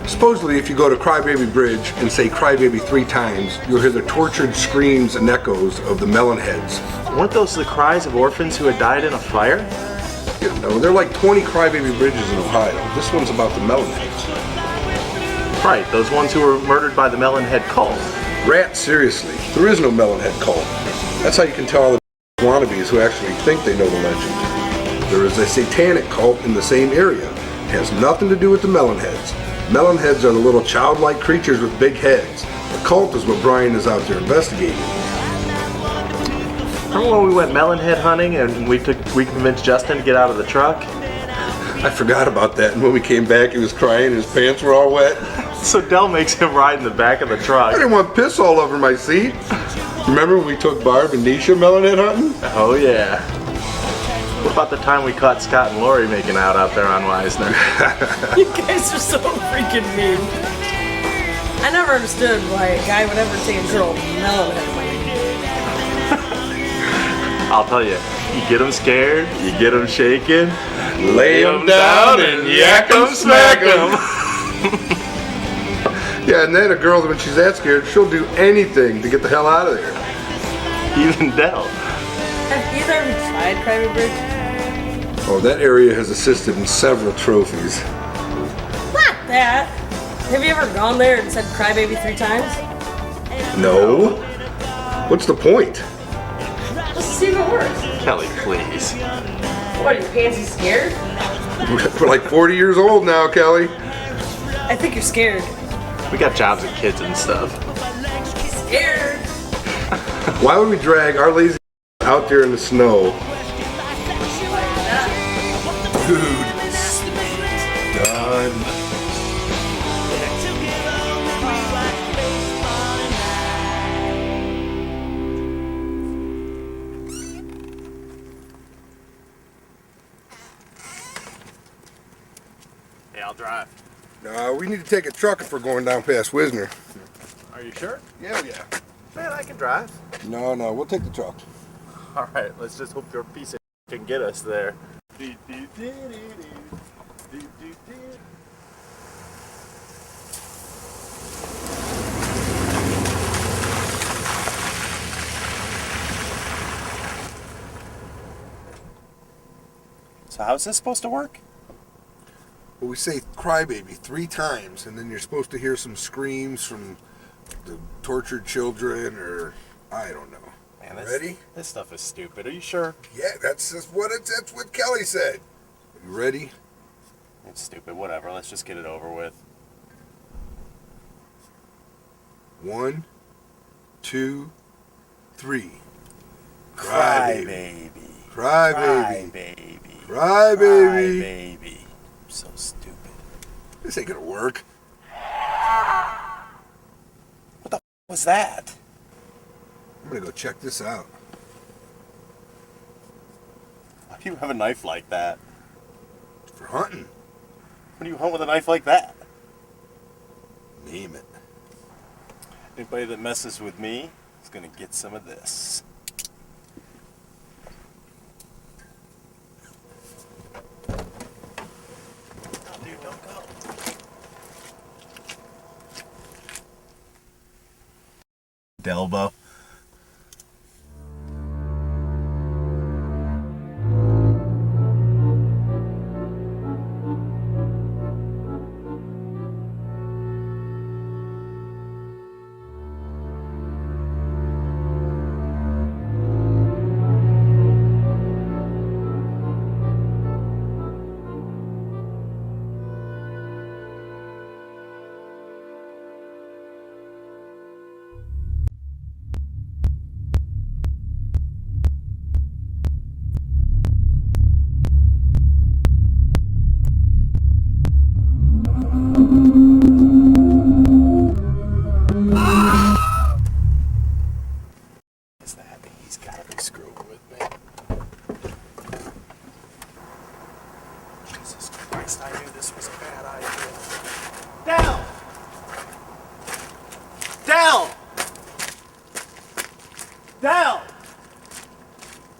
Supposedly, if you go to Crybaby Bridge and say Crybaby 3 times, you'll hear the tortured screams and echoes of the Melonheads. Weren't those the cries of orphans who had died in a fire? You know, there are like 20 Crybaby Bridges in Ohio. This one's about the Melonheads. Right, those ones who were murdered by the Melonhead cult. Rat, seriously. There is no Melonhead cult. That's how you can tell all the wannabes who actually think they know the legend. There is a satanic cult in the same area. It has nothing to do with the Melonheads. Melonheads are the little childlike creatures with big heads. The cult is what Brian is out there investigating. Remember when we went Melonhead hunting and we convinced Justin to get out of the truck? I forgot about that, and when we came back he was crying, his pants were all wet. So Del makes him ride in the back of the truck. I didn't want piss all over my seat. Remember when we took Barb and Nisha Melonhead hunting? Oh yeah. What about the time we caught Scott and Lori making out there on Weisner? You guys are so freaking mean. I I never understood why a guy would ever take a girl Melonhead. I'll tell you, you get them scared, you get them shaking, lay them down and yak them, smack them. Yeah, and then a girl, when she's that scared, she'll do anything to get the hell out of there. Even Dell. Have either of you tried Crybaby Bridge? Oh, that area has assisted in several trophies. Not that. Have you ever gone there and said Crybaby 3 times? No. What's the point? Just to see if it works. Kelly, please. What, are your pansies scared? We're like 40 years old now, Kelly. I think you're scared. We got jobs and kids and stuff. Scared. Why would we drag our lazy out there in the snow? Dude. Done. Hey, I'll drive. No, we need to take a truck if we're going down past Wisner. Are you sure? Yeah. Man, I can drive. No, we'll take the truck. All right, let's just hope your piece of can get us there. So how's this supposed to work? Well, we say crybaby 3 times, and then you're supposed to hear some screams from the tortured children, or I don't know. Man, Ready? This stuff is stupid. Are you sure? Yeah, that's what Kelly said. You ready? It's stupid. Whatever. Let's just get it over with. 1, 2, 3. Crybaby. Crybaby. Crybaby. Crybaby. So stupid. This ain't gonna work. What the f was that? I'm gonna go check this out. Why do you have a knife like that? For hunting. What do you hunt with a knife like that? Name it. Anybody that messes with me is gonna get some of this. Oh, dude, don't go. Delbo. Is that? He's gotta be screwing with me. Jesus Christ, I knew this was a bad idea. Down! Down! Down!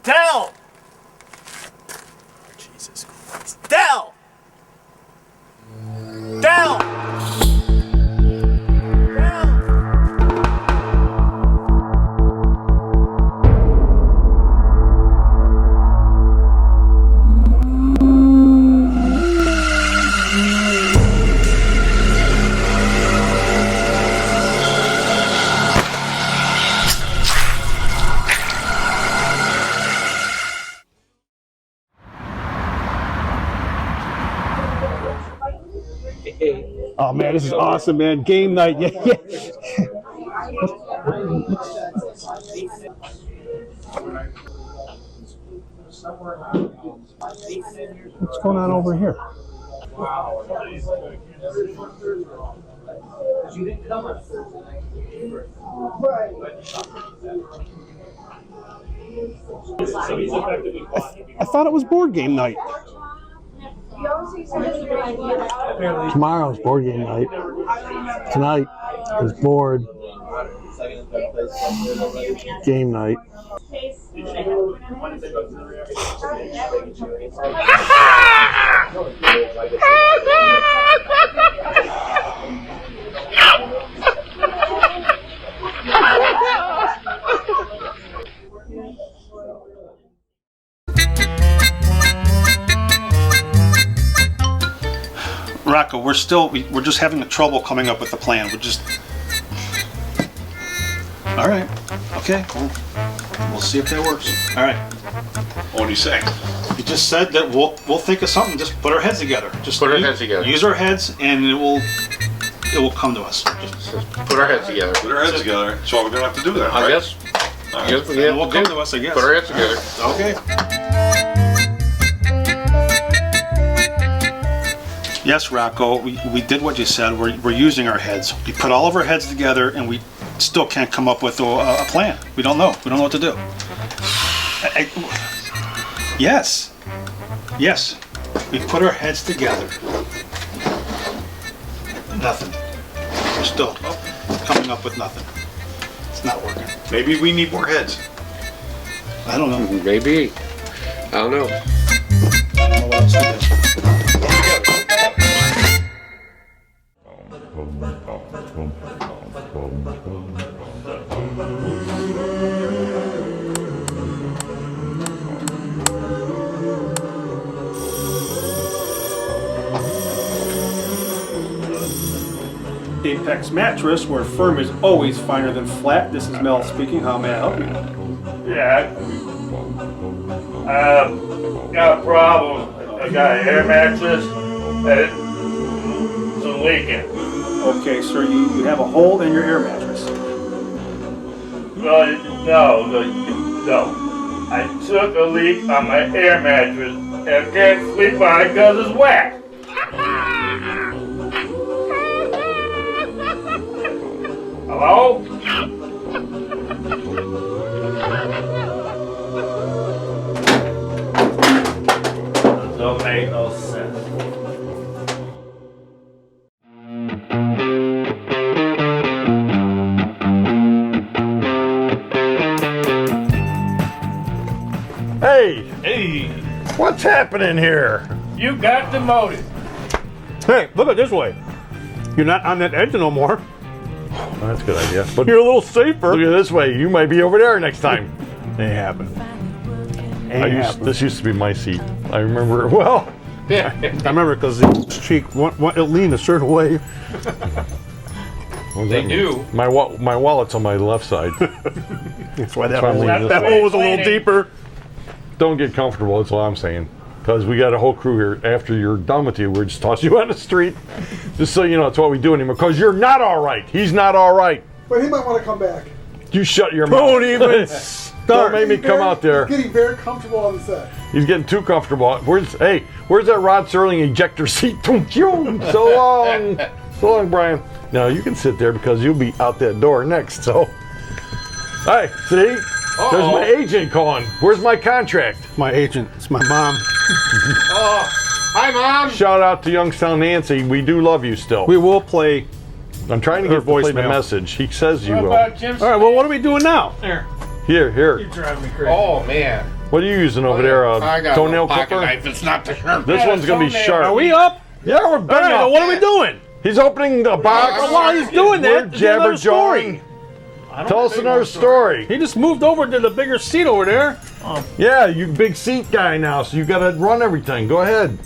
Down! Oh, Jesus Christ. Down! Down! Oh man, this is awesome, man. Game night. Yeah. What's going on over here? I thought it was board game night. Tomorrow's board game night. Tonight, is bored. Game night. Rocco, we're just having trouble coming up with the plan. We're just. All right. Okay. We'll see if that works. All right. What do you say? He just said that we'll think of something. Just put our heads together. Just put our heads together. Use our heads, and it will come to us. Just put our heads together. Put our heads together. So we're gonna have to do that, I right? guess. All Yes, right. yeah, will come to us, I guess. Put our heads together. Okay. Yes, Rocco, we did what you said. We're using our heads. We put all of our heads together, and we still can't come up with a plan. We don't know. We don't know what to do. Yes. Yes. We put our heads together. Nothing. We're still coming up with nothing. It's not working. Maybe we need more heads. I don't know. Maybe. I don't know. I don't know what else to do. Apex Mattress, where firm is always finer than flat. This is Mel speaking. How may I help you? Yeah, got a problem. I got an air mattress and it's leaking. Okay, sir, you have a hole in your air mattress. No. I took a leak on my air mattress and I can't sleep on it because it's wet. Hello? Don't make no sense. Hey, what's happening here? You got demoted. Hey, look at it this way. You're not on that edge no more. Well, that's a good idea. But you're a little safer. Look at it this way. You might be over there next time. Ain't happen. This used to be my seat. I remember it well. Yeah. I remember because the cheek it leaned a certain way. They do. My wallet's on my left side. That's why that hole was a little deeper. Don't get comfortable, that's all I'm saying. Because we got a whole crew here. After you're done with you, we're just tossing you on the street. Just so you know, that's what we do anymore. Because you're not all right. He's not all right. But he might want to come back. You shut your mouth. Don't even start. Don't make me come out there. He's getting very comfortable on the set. He's getting too comfortable. Where's that Rod Serling ejector seat? So long. So long, Brian. Now you can sit there because you'll be out that door next. So, hey, see? There's my agent calling. Where's my contract? My agent. It's my mom. Hi, Mom. Shout out to Youngstown Nancy. We do love you still. We will play. I'm trying to get play the message. He says you will. All right. Well, what are we doing now? Here. You're driving me crazy. Oh man. What are you using over there? I got Toenail a pocket clipper? knife. It's not the sharp. This one's gonna be sharp. Are we up? Yeah, we're big up. What are we doing? He's opening the box. While he's doing that, jabber jawing. Tell us another story. He just moved over to the bigger seat over there. Yeah, you big seat guy now, so you got to run everything. Go ahead.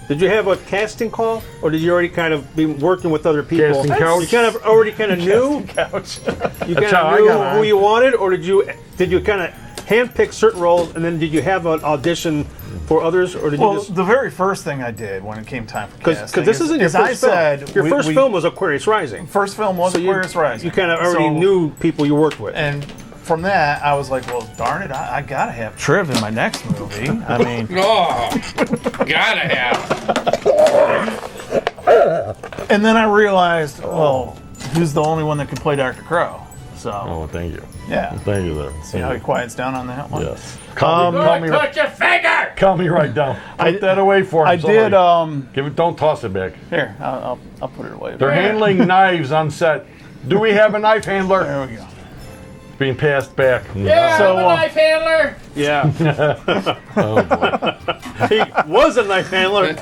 Did you have a casting call, or did you already kind of be working with other people? Casting couch. You kind of already kind of knew. Couch. You kind of knew who you wanted, or did you kind of handpick certain roles, and then did you have an audition for others, or did you just? The very first thing I did when it came time for casting, Because this isn't your first film. Your first film was Aquarius Rising. First film was Aquarius Rising. You kind of already knew people you worked with. And from that, I was like, well, darn it, I gotta have Triv in my next movie. I mean, Gotta have. And then I realized, well, who's the only one that could play Dr. Crow? So. Oh, thank you. Yeah. Thank you there. See how he quiets down on that one? Yes. Put your finger. Calm me right down. Put that away for him. I did. Give it. Don't toss it back. Here, I'll put it away. They're handling knives on set. Do we have a knife handler? There we go. Being passed back. Yeah, So, I'm a knife handler. Yeah. Oh boy. He was a knife handler.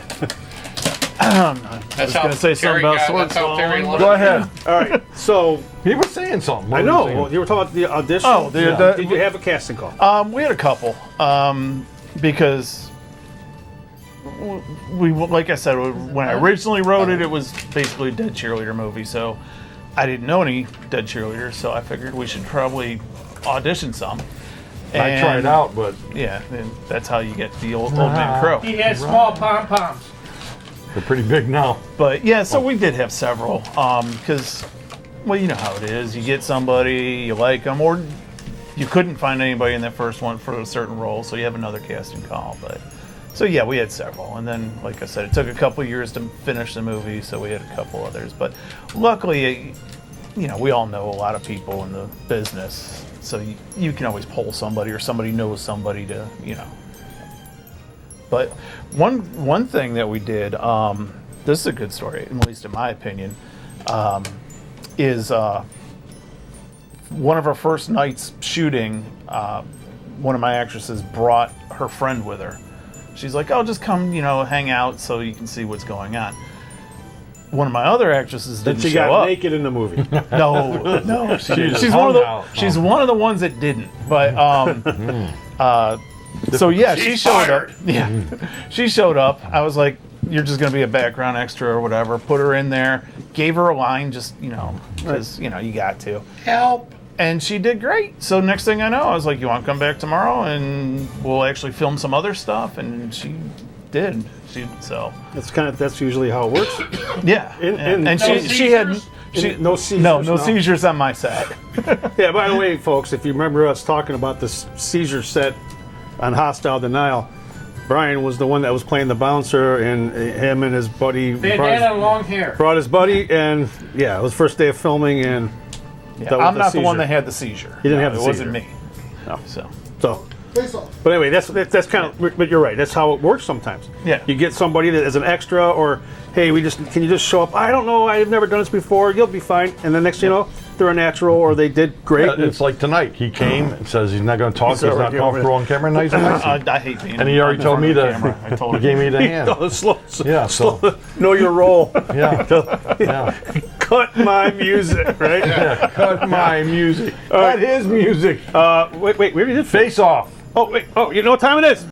I was going to say something about sword swallowing. Go ahead. All right. So he was saying something. I know. Well, you were talking about the audition. Oh, did you have a casting call? We had a couple. Because we, like I said, when I originally wrote it, it was basically a dead cheerleader movie. So I didn't know any dead cheerleaders, so I figured we should probably audition some. I tried out, but yeah, and that's how you get the old man crow. He had small pom poms. They're pretty big now. But yeah, so we did have several. Because, well, you know how it is. You get somebody, you like them, or you couldn't find anybody in that first one for a certain role, so you have another casting call. But so yeah, we had several, and then like I said, it took a couple years to finish the movie, so we had a couple others. But luckily, you know, we all know a lot of people in the business, so you can always pull somebody, or somebody knows somebody to, you know. But one thing that we did, this is a good story, at least in my opinion, is one of our first nights shooting, one of my actresses brought her friend with her. She's like, "Oh, just come, you know, hang out so you can see what's going on." One of my other actresses didn't she show got up. naked in the movie. No, she's one of the ones that didn't. But so yeah, she showed up. Yeah, she showed up. I was like, "You're just gonna be a background extra or whatever." Put her in there, gave her a line, just, you know, because you know you got to help. And she did great. So next thing I know, I was like, "You want to come back tomorrow and we'll actually film some other stuff?" And she did. That's usually how it works. Yeah, and no she had no seizures. No seizures on my set. Yeah. By the way, folks, if you remember us talking about this seizure set on Hostile Denial, Brian was the one that was playing the bouncer, and him and his buddy They had long hair. brought his buddy, and yeah, it was first day of filming, and yeah, I'm not the one that had the seizure. He didn't have the it seizure. wasn't me. No. So. But anyway, that's kind of. But you're right. That's how it works sometimes. Yeah. You get somebody that is an extra, or hey, can you just show up? I don't know. I've never done this before. You'll be fine. And then next thing you know, they're a natural, or they did great. Yeah, it's like tonight. He came and says he's not going to talk. He's not comfortable on camera. Nice and nice. I hate being. And he already told me that. I told He gave me the hand. So know your role. Yeah. Cut my music, right? Yeah. Cut my music. Cut his music. Wait. We already did Face Off. Oh, wait. Oh, you know what time it is?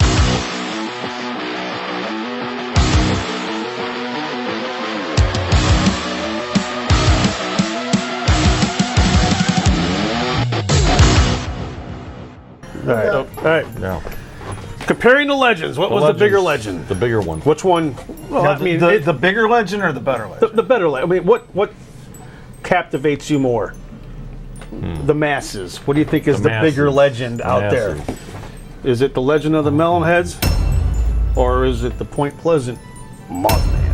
All right. Yeah. Comparing the legends, what was the bigger legend? The bigger one. Which one? Well, Yeah, I mean, the bigger legend or the better legend? The better legend. I mean, what captivates you more? The masses. What do you think is the bigger legend out there? Is it the Legend of the Melonheads, or is it the Point Pleasant Mothman?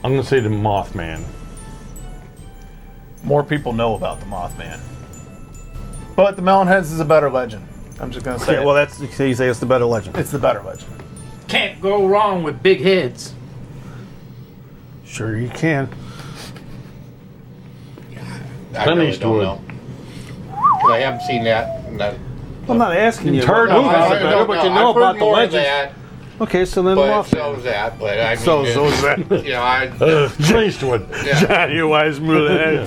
I'm going to say the Mothman. More people know about the Mothman, but the Melonheads is a better legend. I'm just going to say. Yeah, well, that's you say it's the better legend. It's the better legend. Can't go wrong with big heads. Sure, you can. I really don't know. I haven't seen that. I'm not asking you. Heard about movies are better, but you know about the legend. That, okay, so then but so is that. But I mean, so is that. You know, I. Eastwood. Johnny Weissmuller.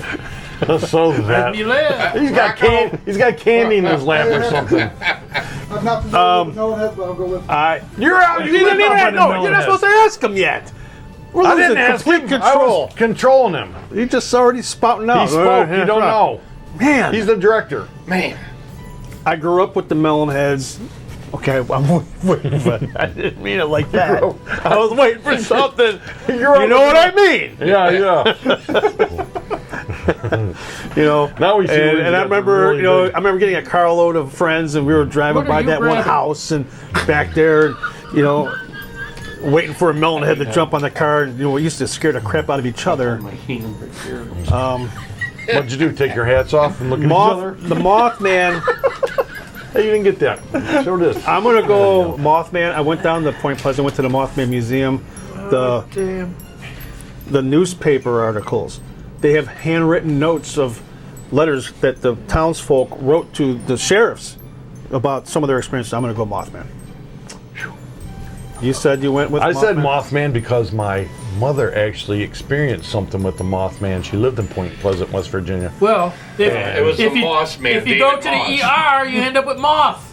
So is that. He's got candy in his lap or something. I'm not familiar with Melonheads, but I'll go with You're out. You didn't even know. You're not supposed to ask him yet. I didn't ask him. I was controlling him. He just already spouting out. He spoke. You don't know. Man. He's the director. Man. I grew up with the Melonheads. Okay, I'm waiting, but I didn't mean it like that. I was waiting for something. You know what I mean? Yeah. You know. Now we see. And I remember, I remember getting a carload of friends, and we were driving by that one house, and back there, waiting for a Melonhead to jump on the car. And, we used to scare the crap out of each other. What'd you do? Take your hats off and look at each other? The Mothman. Hey, you didn't get that. Show this. I'm gonna go Mothman. I went down to Point Pleasant, went to the Mothman Museum. The newspaper articles they have handwritten notes of letters that the townsfolk wrote to the sheriffs about some of their experiences. I'm going to go Mothman. You said you went with I Mothman? said Mothman because my mother actually experienced something with the Mothman. She lived in Point Pleasant, West Virginia. Well, it was if the you, Mothman, if you go to David the ER, you end up with moth.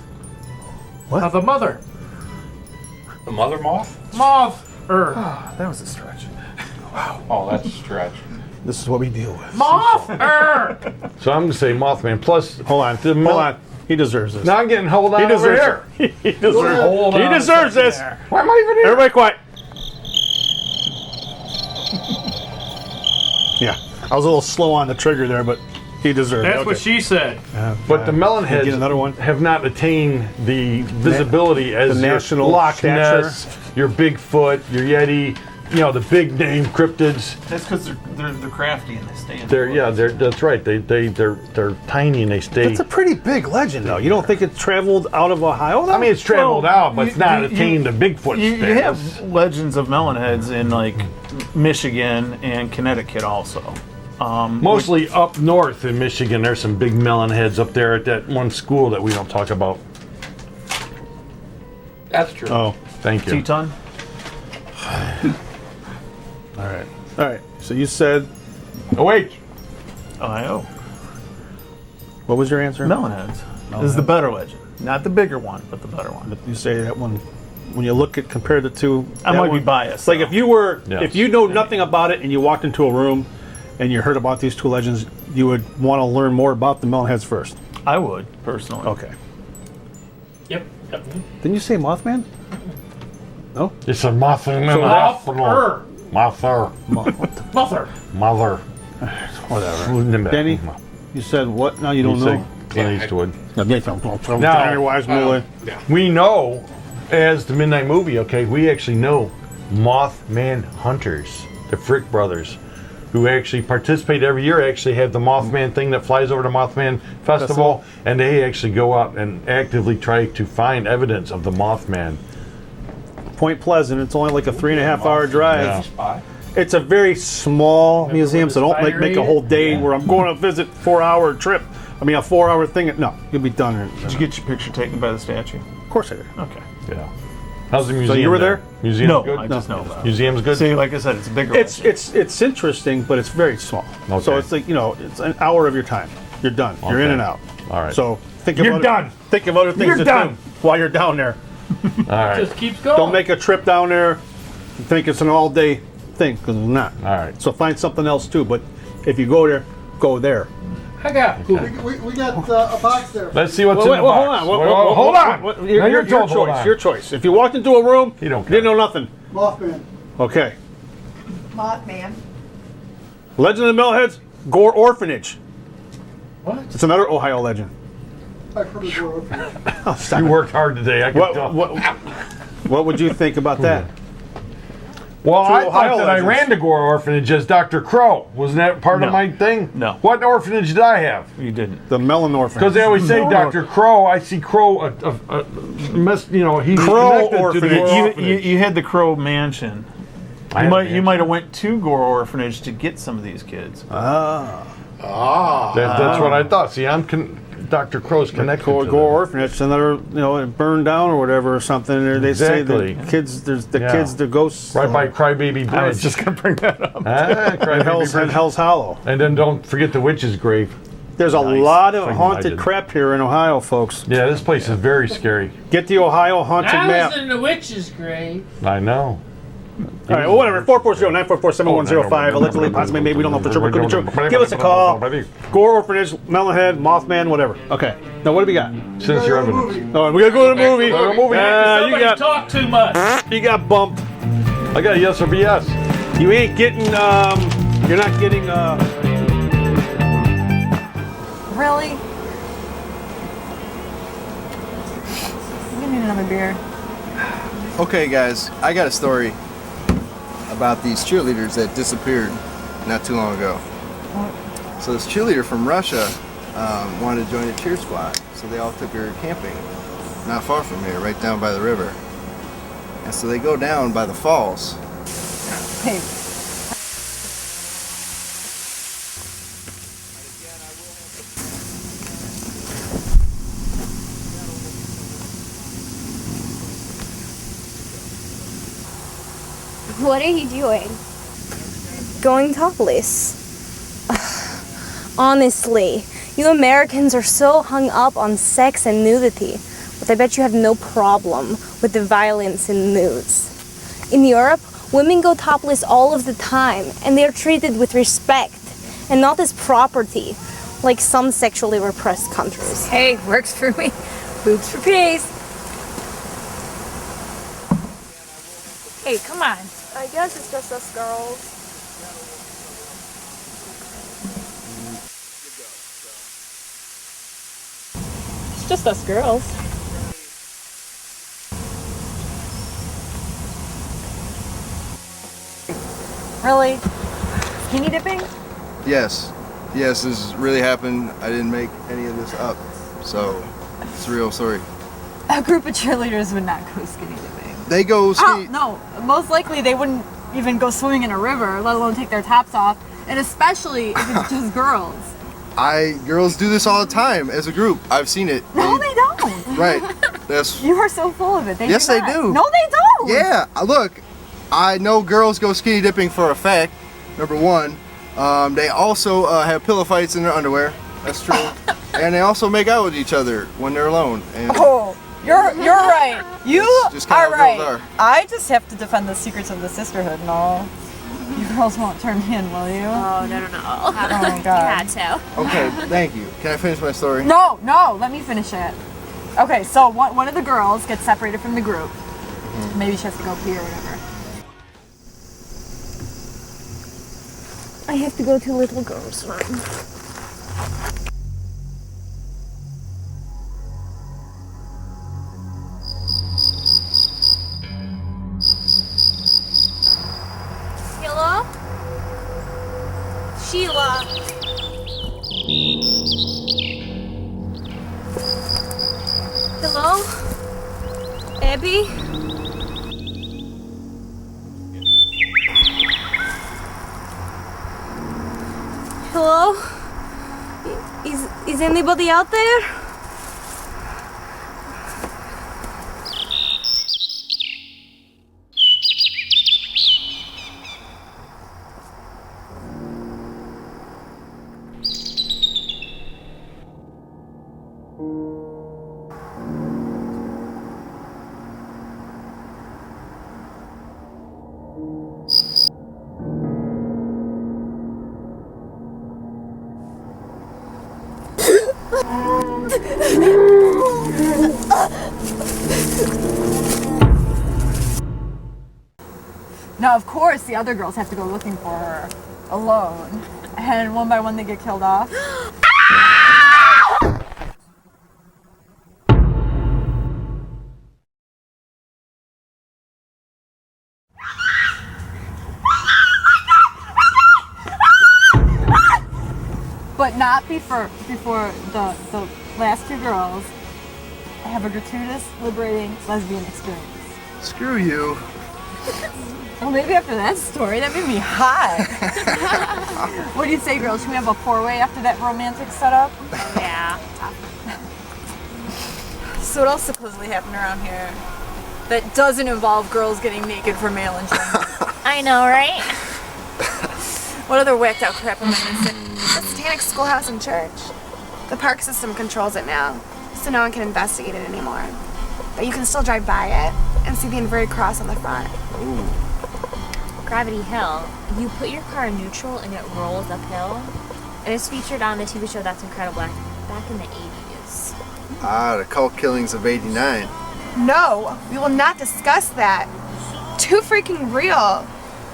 What? Of the mother. The mother moth? Moth. That was a stretch. Wow. Oh, that's a stretch. This is what we deal with. Moth. So I'm going to say Mothman. Plus, hold on. He deserves this. Now I'm getting hold on He over deserves here. it. He deserves this. Why am I even here? Everybody quiet. Yeah, I was a little slow on the trigger there, but he deserves it. That's what she said. But the Melonheads get another one? have not attained the visibility as the your national Loch stature. Ness, your Bigfoot, your Yeti, the big name cryptids. That's because they're crafty and they stay in. That's right. They're tiny and they stay. That's a pretty big legend, though. You don't think it traveled out of Ohio? Though? I mean, it's traveled out, but it's not attained the Bigfoot You status. have legends of Melonheads in like Michigan and Connecticut also. Mostly up north in Michigan, there's some big Melonheads up there at that one school that we don't talk about. That's true. Oh, thank you. Teton. All right. So you said. Oh wait. Ohio. What was your answer? Melonheads. This is the better legend, not the bigger one, but the better one. You say that one. When you compare the two, I might be biased. Like if you were, Yes. if you know nothing about it and you walked into a room and you heard about these two legends, you would want to learn more about the Melonheads first. I would personally. Okay. Yep. Didn't you say Mothman? No. It's a Mothman. Mother. Mother. Mother. Whatever. Denny, you said what? Now you don't know. Clint Eastwood. Now, we know, as the Midnight Movie, we actually know Mothman hunters, the Frick brothers, who actually participate every year, actually have the Mothman thing that flies over the Mothman Festival, and they actually go out and actively try to find evidence of the Mothman. Point Pleasant, it's only like a 3.5 hour drive. Yeah. It's a very small museum, so don't make a whole day where I'm going to visit 4 hour trip. I mean, a 4 hour thing. No, you'll be done. Did you get your picture taken by the statue? Of course I did. Okay. Yeah. How's the museum? So you were there? Museum's No, good? I just know about it. Museum's good? See, like I said, it's a bigger. It's interesting, but it's very small. Okay. So it's like, it's an hour of your time. You're done. You're in and out. All right. So think of You're other, done. Think of other things You're to done. do while you're down there. All right. Just keeps going. Don't make a trip down there and think it's an all day thing, because it's not. All right. So find something else too. But if you go there, go there. I got. We got a box there. Let's see what's in the box. Hold on. Your choice. Your choice. If you walked into a room, you didn't know nothing. Mothman. Okay. Mothman. Legend of the Melonheads, Gore Orphanage. What? It's another Ohio legend. I've heard of Gore Orphanage. You worked hard today. I can tell. What would you think about that? Well, Two I Ohio thought that legends. I ran to Gore Orphanage as Dr. Crow. Wasn't that part of my thing? No. What orphanage did I have? You didn't. The Melon Orphanage. Because they always say Dr. Crow. I see Crow, he's Crow connected to the Orphanage. Gore Orphanage. You had the Crow Mansion. You might have went to Gore Orphanage to get some of these kids. That's what I thought. See, Dr. Crow's connected to Gore Orphanage, another, it burned down or whatever or something. Or they say Exactly. the kids, kids, the ghosts. Right by Crybaby Bridge. I was just going to bring that up. And Hell's Hollow. And then don't forget the Witch's Grave. There's a lot of Fucking haunted legend. crap here in Ohio, folks. Yeah, this place is very scary. Get the Ohio haunted map. in the witch's grave. I know. All right, well, whatever. 440-944-7105. Allegedly, possibly, maybe we don't know for sure. But could be true. Give us a call. Gore Orphanage, Melonhead, Mothman, whatever. Okay. Now, what do we got? Since your evidence. Oh, we gotta go to the movie. Somebody talk too much. You got bumped. I got a yes or BS. You ain't getting. You're not getting. Really? I'm gonna need another beer. Okay, guys, I got a story about these cheerleaders that disappeared not too long ago. So this cheerleader from Russia wanted to join a cheer squad, so they all took her camping, not far from here, right down by the river. And so they go down by the falls. Hey. What are you doing? Going topless. Honestly, you Americans are so hung up on sex and nudity, but I bet you have no problem with the violence in news. In Europe, women go topless all of the time, and they are treated with respect, and not as property, like some sexually repressed countries. Hey, works for me. Boobs for peace. Hey, come on. I guess it's just us girls. It's just us girls. Really? Skinny dipping? Yes. Yes, this really happened. I didn't make any of this up. So, it's a real story. A group of cheerleaders would not go skinny dipping. They go Oh, no. Most likely they wouldn't even go swimming in a river, let alone take their tops off. And especially if it's just girls. Girls do this all the time as a group. I've seen it. No, they don't. Right. That's. You are so full of it. Yes, do they not. do. No, they don't. Yeah. Look, I know girls go skinny dipping for a fact. Number one. They also have pillow fights in their underwear. That's true. And they also make out with each other when they're alone. And Oh, you're right. You just kinda are how girls right. are. I just have to defend the secrets of the sisterhood and all. You girls won't turn me in, will you? Oh, no. Oh, God. You had to. Okay, thank you. Can I finish my story? No, let me finish it. Okay, so one of the girls gets separated from the group. Maybe she has to go pee or whatever. I have to go to little girl's room. Hello? Sheila. Hello? Abby? Hello? Is anybody out there? Now, of course, the other girls have to go looking for her alone. And one by one, they get killed off. But not before the last two girls have a gratuitous, liberating lesbian experience. Screw you. Well, maybe after that story, that made me hot. What do you say, girls? Should we have a four-way after that romantic setup? Yeah. So what else supposedly happened around here that doesn't involve girls getting naked for male enjoyment? I know, right? What other whacked out crap am I missing? The Satanic Schoolhouse and Church. The park system controls it now, so no one can investigate it anymore. But you can still drive by it and see the inverted cross on the front. Ooh. Gravity Hill. You put your car in neutral and it rolls uphill. And it's featured on the TV show That's Incredible back in the 80s. Ah, the cult killings of '89. No, we will not discuss that. Too freaking real.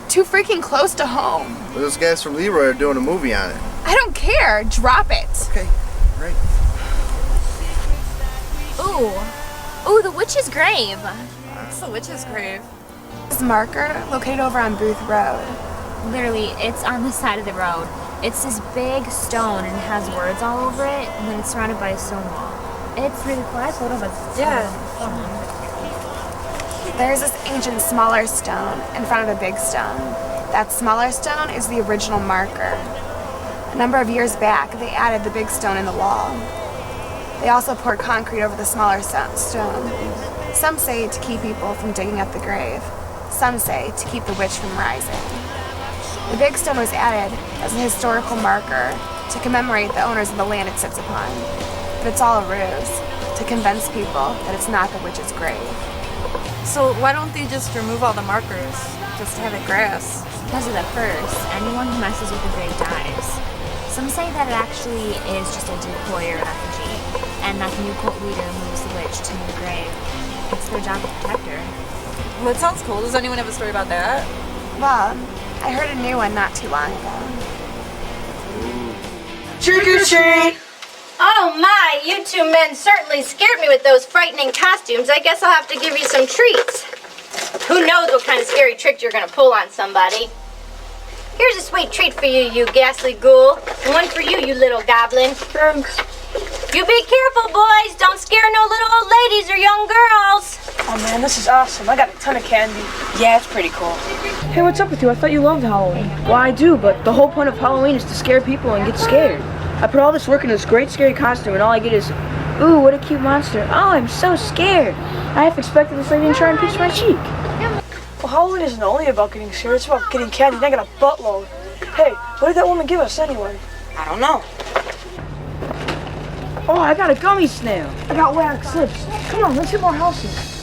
Too freaking close to home. Well, those guys from Leroy are doing a movie on it. I don't care. Drop it. Okay, great. Ooh, the witch's grave. What's the witch's grave? This marker located over on Booth Road. Literally, it's on the side of the road. It's this big stone and it has words all over it, and then it's surrounded by a stone wall. It's really cool. I have a photo of it. Yeah. There's this ancient smaller stone in front of the big stone. That smaller stone is the original marker. A number of years back, they added the big stone in the wall. They also poured concrete over the smaller stone. Some say to keep people from digging up the grave. some say to keep the witch from rising. The big stone was added as a historical marker to commemorate the owners of the land it sits upon. But it's all a ruse to convince people that it's not the witch's grave. So why don't they just remove all the markers? Just have it grass? Because of the curse, anyone who messes with the grave dies. Some say that it actually is just a decoy or effigy, and that the new cult leader moves the witch to the grave. It's their job to protect her. Well, that sounds cool. Does anyone have a story about that? Well, I heard a new one not too long ago. Trick or treat! Oh my, you two men certainly scared me with those frightening costumes. I guess I'll have to give you some treats. Who knows what kind of scary trick you're gonna pull on somebody. Here's a sweet treat for you, you ghastly ghoul. And one for you, you little goblin. Thanks. You be careful, boys. Don't scare no little old ladies or young girls. Oh man, this is awesome. I got a ton of candy. Yeah, it's pretty cool. Hey, what's up with you? I thought you loved Halloween. Well, I do, but the whole point of Halloween is to scare people and get scared. I put all this work into this great scary costume and all I get is, ooh, what a cute monster. Oh, I'm so scared. I half expected this lady to try and pinch my cheek. Well, Halloween isn't only about getting scared, it's about getting candy, and I got a buttload. Hey, what did that woman give us anyway? I don't know. Oh, I got a gummy snail. I got wax lips. Come on, let's hit more houses.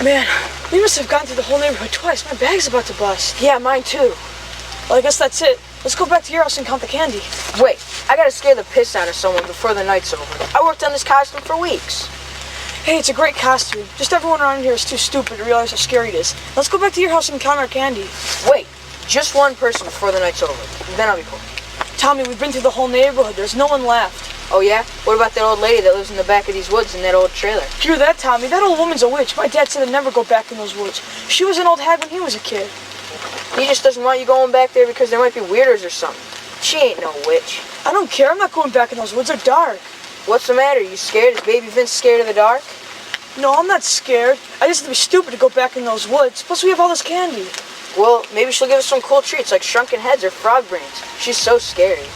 Man, we must have gone through the whole neighborhood twice. My bag's about to bust. Yeah, mine too. Well, I guess that's it. Let's go back to your house and count the candy. Wait, I gotta scare the piss out of someone before the night's over. I worked on this costume for weeks. Hey, it's a great costume. Just everyone around here is too stupid to realize how scary it is. Let's go back to your house and count our candy. Wait, just one person before the night's over. Then I'll be cool. Tommy, we've been through the whole neighborhood. There's no one left. Oh yeah? What about that old lady that lives in the back of these woods in that old trailer? Hear that, Tommy? That old woman's a witch. My dad said I'd never go back in those woods. She was an old hag when he was a kid. He just doesn't want you going back there because there might be weirdos or something. She ain't no witch. I don't care. I'm not going back in those woods. They're dark. What's the matter? You scared? Is Baby Vince scared of the dark? No, I'm not scared. I just think it'd be stupid to go back in those woods. Plus, we have all this candy. Well, maybe she'll give us some cool treats like shrunken heads or frog brains. She's so scary.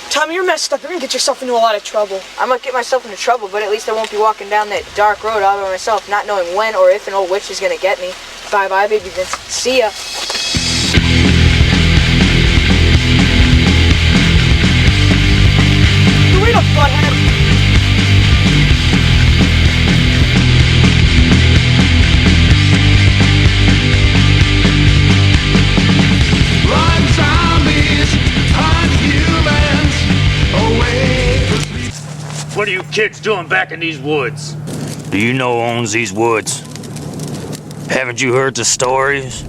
Tommy, you're messed up. You're gonna get yourself into a lot of trouble. I might get myself into trouble, but at least I won't be walking down that dark road all by myself, not knowing when or if an old witch is gonna get me. Bye-bye, Baby Vince. See ya. Wait up, butthead. What are you kids doing back in these woods? Do you know who owns these woods? Haven't you heard the stories?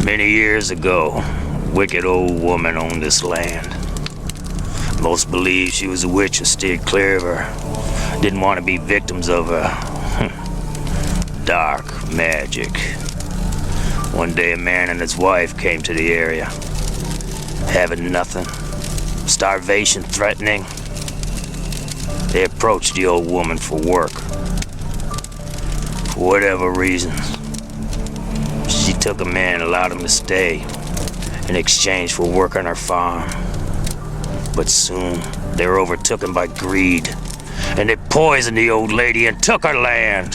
Many years ago, a wicked old woman owned this land. Most believe she was a witch and steered clear of her. Didn't want to be victims of her dark magic. One day a man and his wife came to the area, having nothing. Starvation threatening. They approached the old woman for work. For whatever reasons, she took a man and allowed him to stay in exchange for work on her farm. But soon, they were overtaken by greed, and they poisoned the old lady and took her land.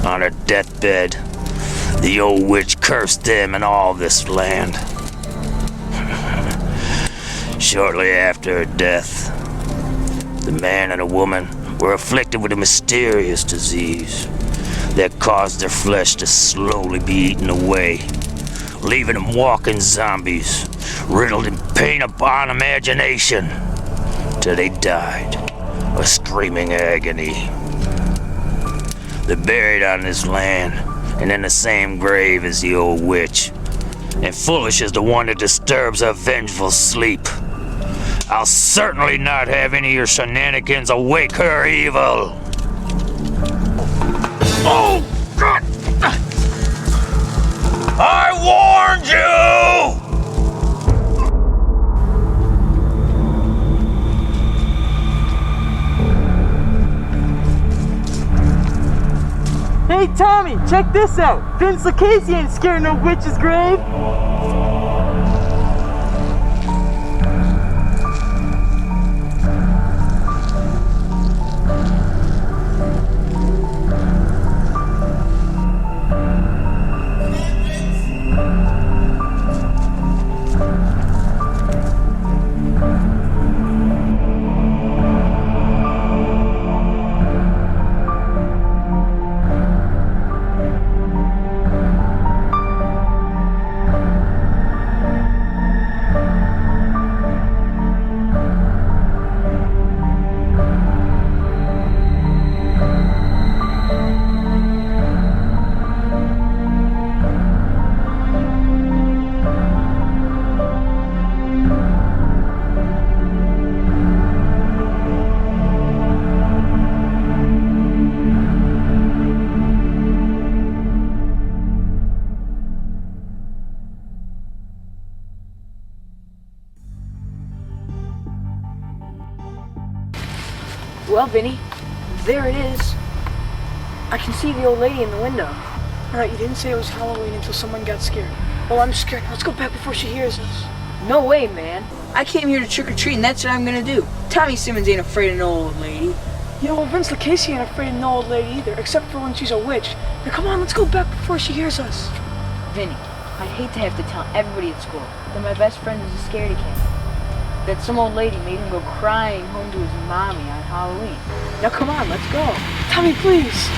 On her deathbed, the old witch cursed them and all this land. Shortly after her death, the man and a woman were afflicted with a mysterious disease that caused their flesh to slowly be eaten away, leaving them walking zombies, riddled in pain upon imagination, till they died of screaming agony. They're buried on this land and in the same grave as the old witch. And foolish as the one that disturbs her vengeful sleep. I'll certainly not have any of your shenanigans awake her evil. Oh, God! I warned you! Hey Tommy, check this out. Vince LaCasey ain't scared no witch's grave. Well, Vinny, there it is. I can see the old lady in the window. All right, you didn't say it was Halloween until someone got scared. Well, I'm scared. Let's go back before she hears us. No way, man. I came here to trick-or-treat, and that's what I'm gonna do. Tommy Simmons ain't afraid of no old lady. Yo, Vince LaCasey ain't afraid of no old lady either, except for when she's a witch. Now come on, let's go back before she hears us. Vinny, I'd hate to have to tell everybody at school that my best friend is a scaredy cat. That some old lady made him go crying home to his mommy on Halloween. Now come on, let's go. Tommy, please.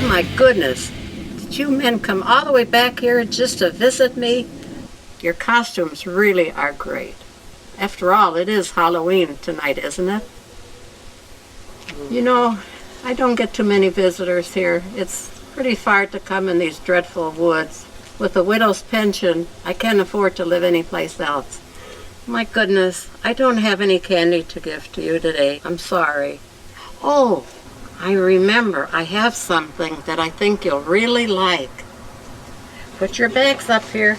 My goodness, did you men come all the way back here just to visit me? Your costumes really are great. After all, it is Halloween tonight, isn't it? You know, I don't get too many visitors here. It's pretty far to come in these dreadful woods. With a widow's pension, I can't afford to live anyplace else. My goodness, I don't have any candy to give to you today. I'm sorry. Oh, I remember, I have something that I think you'll really like. Put your bags up here.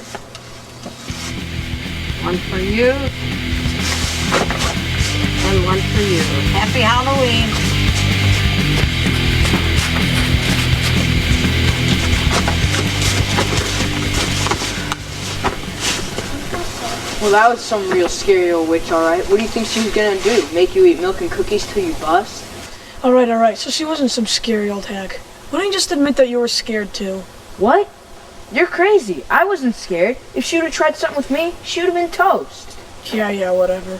One for you, and one for you. Happy Halloween. Well, that was some real scary old witch, alright. What do you think she was gonna do? Make you eat milk and cookies till you bust? Alright, so she wasn't some scary old hag. Why don't you just admit that you were scared too? What? You're crazy. I wasn't scared. If she would have tried something with me, she would have been toast. Yeah, whatever.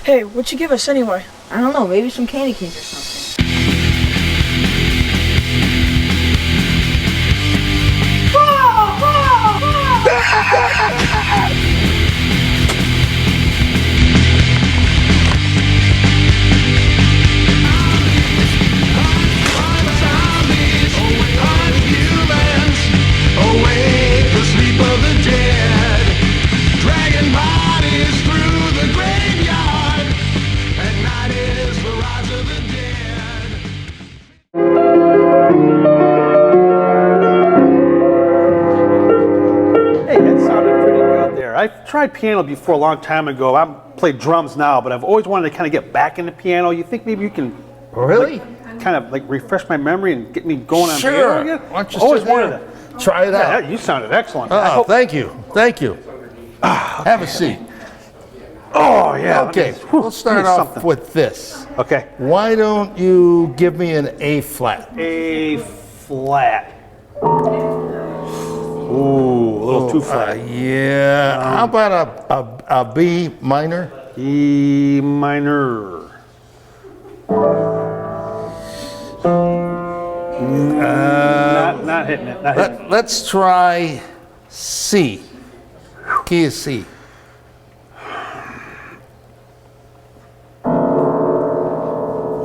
Hey, what'd you give us anyway? I don't know, maybe some candy canes or something. Awake the sleep of the dead, dragging bodies through the graveyard. At night is the rise of the dead. Hey, that sounded pretty good there. I've tried piano before a long time ago. I play drums now, but I've always wanted to kind of get back into piano. You think maybe you can really kind of like refresh my memory and get me going on Sure. piano again? Why don't you always sit wanted here? to. Try it out. You sounded excellent. Oh, thank you. Have a seat. Oh, yeah. Okay, we'll start off with this. Okay. Why don't you give me an A flat? A flat. Ooh, a little too flat. Yeah. How about a B minor? E minor. Not hitting it. Not hitting it. Let's try C. Key is C.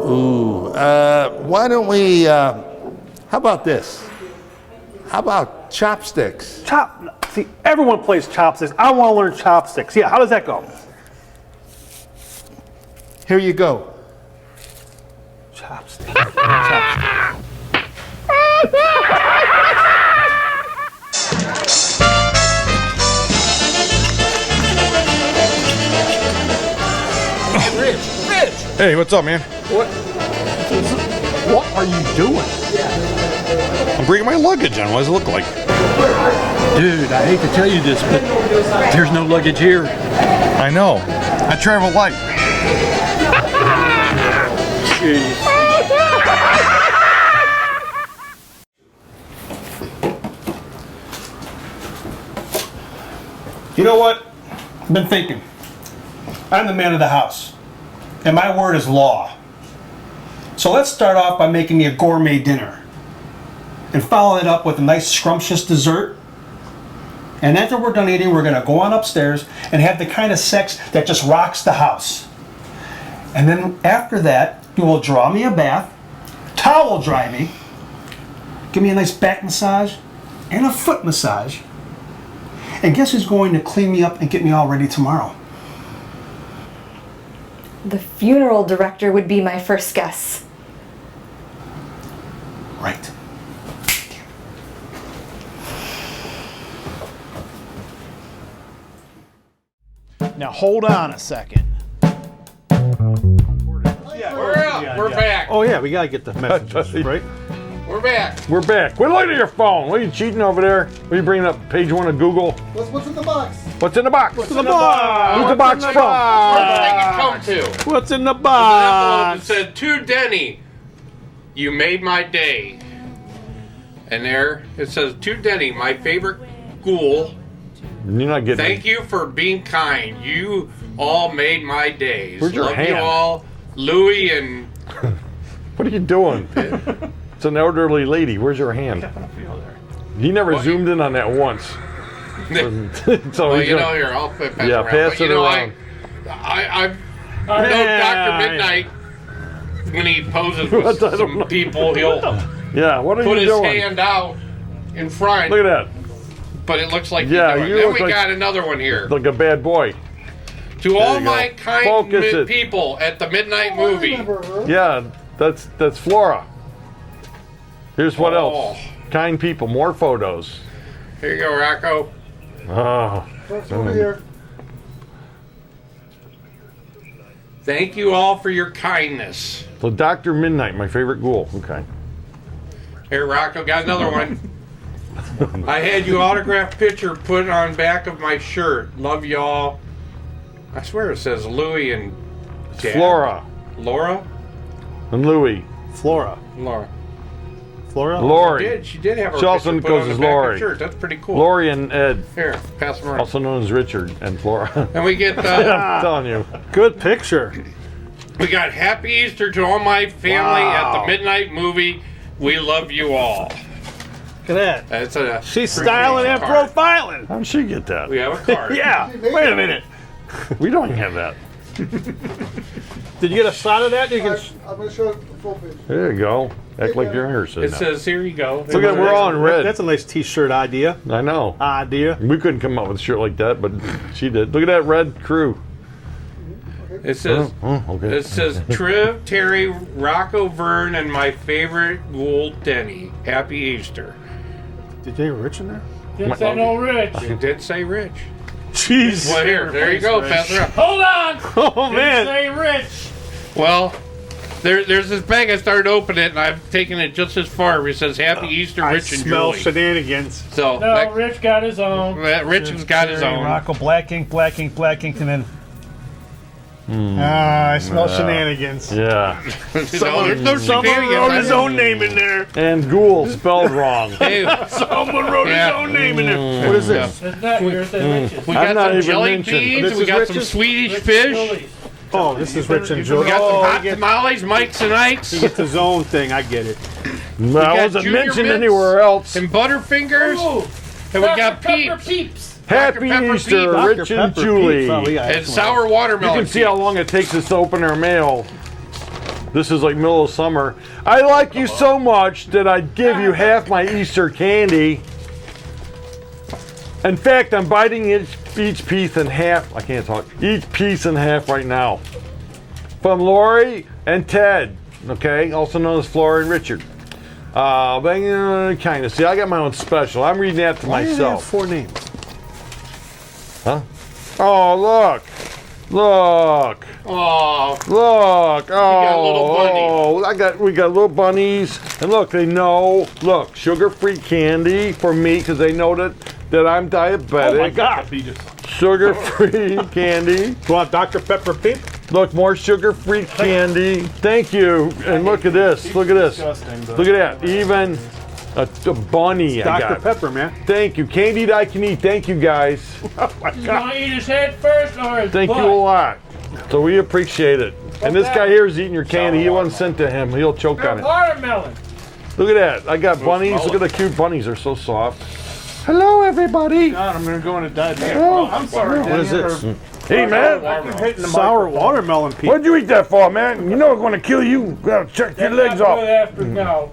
Ooh. Why don't we? How about this? How about chopsticks? See, everyone plays chopsticks. I want to learn chopsticks. Yeah, how does that go? Here you go. Chopsticks. Rich. Hey, what's up, man? What are you doing? I'm bringing my luggage on. What does it look like? Dude, I hate to tell you this, but there's no luggage here. I know. I travel light. You know what? I've been thinking. I'm the man of the house, and my word is law. So let's start off by making me a gourmet dinner, and follow it up with a nice scrumptious dessert. And after we're done eating, we're gonna go on upstairs and have the kind of sex that just rocks the house. And then after that, you will draw me a bath, towel dry me, give me a nice back massage and a foot massage. And guess who's going to clean me up and get me all ready tomorrow? The funeral director would be my first guess. Right. Now hold on a second. We're back. Oh yeah, we gotta get the messages, right? We're back. We're back. Quit looking at your phone. What are you cheating over there? What are you bringing up? Page 1 of Google? What's in the box? What's in the box? What's in the box? Who's the box from? Where did it come to? What's in the It box? said, to Denny, you made my day. And there it says, to Denny, my favorite ghoul. You're not getting Thank you for being kind. You all made my days. Where's your Love hand? you all, Louie and... What are you doing? It's an elderly lady. Where's your hand? He never zoomed in on that once. So well, he's you gonna- know, here, I'll pass it Yeah, around. pass But, you it know, around. I've known Dr. Midnight, when he poses with some people, he'll Yeah, what are put you his doing? hand out in front. Look at that. But it looks like Yeah, he's doing. you Then look we like- got another one here. Like a bad boy. To all you go. my kind Focus it. people at the Midnight Movie. Yeah, that's Flora. Here's what else. Kind people, more photos. Here you go, Rocco. Oh. Over here. Thank you all for your kindness. So Dr. Midnight, my favorite ghoul. Okay. Here, Rocco, got another one. I had you autographed picture put on back of my shirt. Love y'all. I swear it says Louie and Dad. Flora. Laura? And Louie. Flora. Laura. Flora? Lori. She did have her She also picture put goes on the as back of Lori. the shirt. That's pretty cool. Lori and Ed. Here, pass them around. Also known as Richard and Flora. And we get I'm telling you. Good picture. we got Happy Easter to all my family at the Midnight Movie. We love you all. Look at that. That's a She's styling and card. profiling. How did she get that? We have a card. Yeah. Wait a minute. We don't have that. Did you get a shot of that? You can. I'm going to show it the full page. There you go. Act like you're interested. It says, here you go. Look at we're all in red. That's a nice T-shirt idea. I know. Idea. We couldn't come up with a shirt like that, but she did. Look at that red crew. It says, okay. it says Triv, Terry, Rocco, Vern, and my favorite ghoul, Denny. Happy Easter. Did you have Rich in there? Didn't say no Rich. It did say Rich. Jeez. Well, here, there you go. Pass it around. Hold on! Oh, man. Say Rich! Well, there's this bag. I started opening it, and I've taken it just as far. It says Happy Easter, Rich and Smell Julie. shenanigans. So No, that, Rich got his own. Rich has got his own. Rocco, black ink, and then I smell shenanigans. Yeah. There's no Someone wrote his own name in there. And Ghoul spelled wrong. Someone wrote his own name in there. What is this? We got some jelly beans. We got some Swedish fish. Oh, this is Rich and Joe. We got some hot tamales, Mike's and Ike's. He gets his own thing. I get it. I wasn't mentioned anywhere else. And Butterfingers. And we got Peeps. Happy Easter, Rich and Julie. And sour watermelon. You can see how long it takes us to open our mail. This is like middle of summer. I like you so much that I'd give you half my Easter candy. In fact, I'm biting each piece in half. I can't talk. Each piece in half right now. From Lori and Ted, okay, also known as Flora and Richard. Kind of. See, I got my own special. I'm reading that to Why do they have myself. 4 names? Huh? Oh, look. Look. Oh. Look. Oh. We got little bunnies. And look, they know. Look, sugar-free candy for me because they know that I'm diabetic. Oh my God. Sugar-free candy. You want Dr. Pepper Peep? Look, more sugar-free candy. Thank you. And look at this. Look at this. Look at that. Even a bunny. I Dr. got. Pepper, man. Thank you. Candy that I can eat. Thank you, guys. Oh my You God. want to eat his head first or his Thank butt? you a lot. So we appreciate it. And this guy here is eating your candy. He wasn't sent to him. He'll choke on it. Watermelon. Look at that. I got bunnies. Look at the cute bunnies. They're so soft. Hello, everybody. God, I'm going to go into diabetes. Oh, I'm sorry. What is this? Hey, man. Sour watermelon Peep. What'd you eat that for, man? You know it's going to kill you. Gotta check your legs off. After now.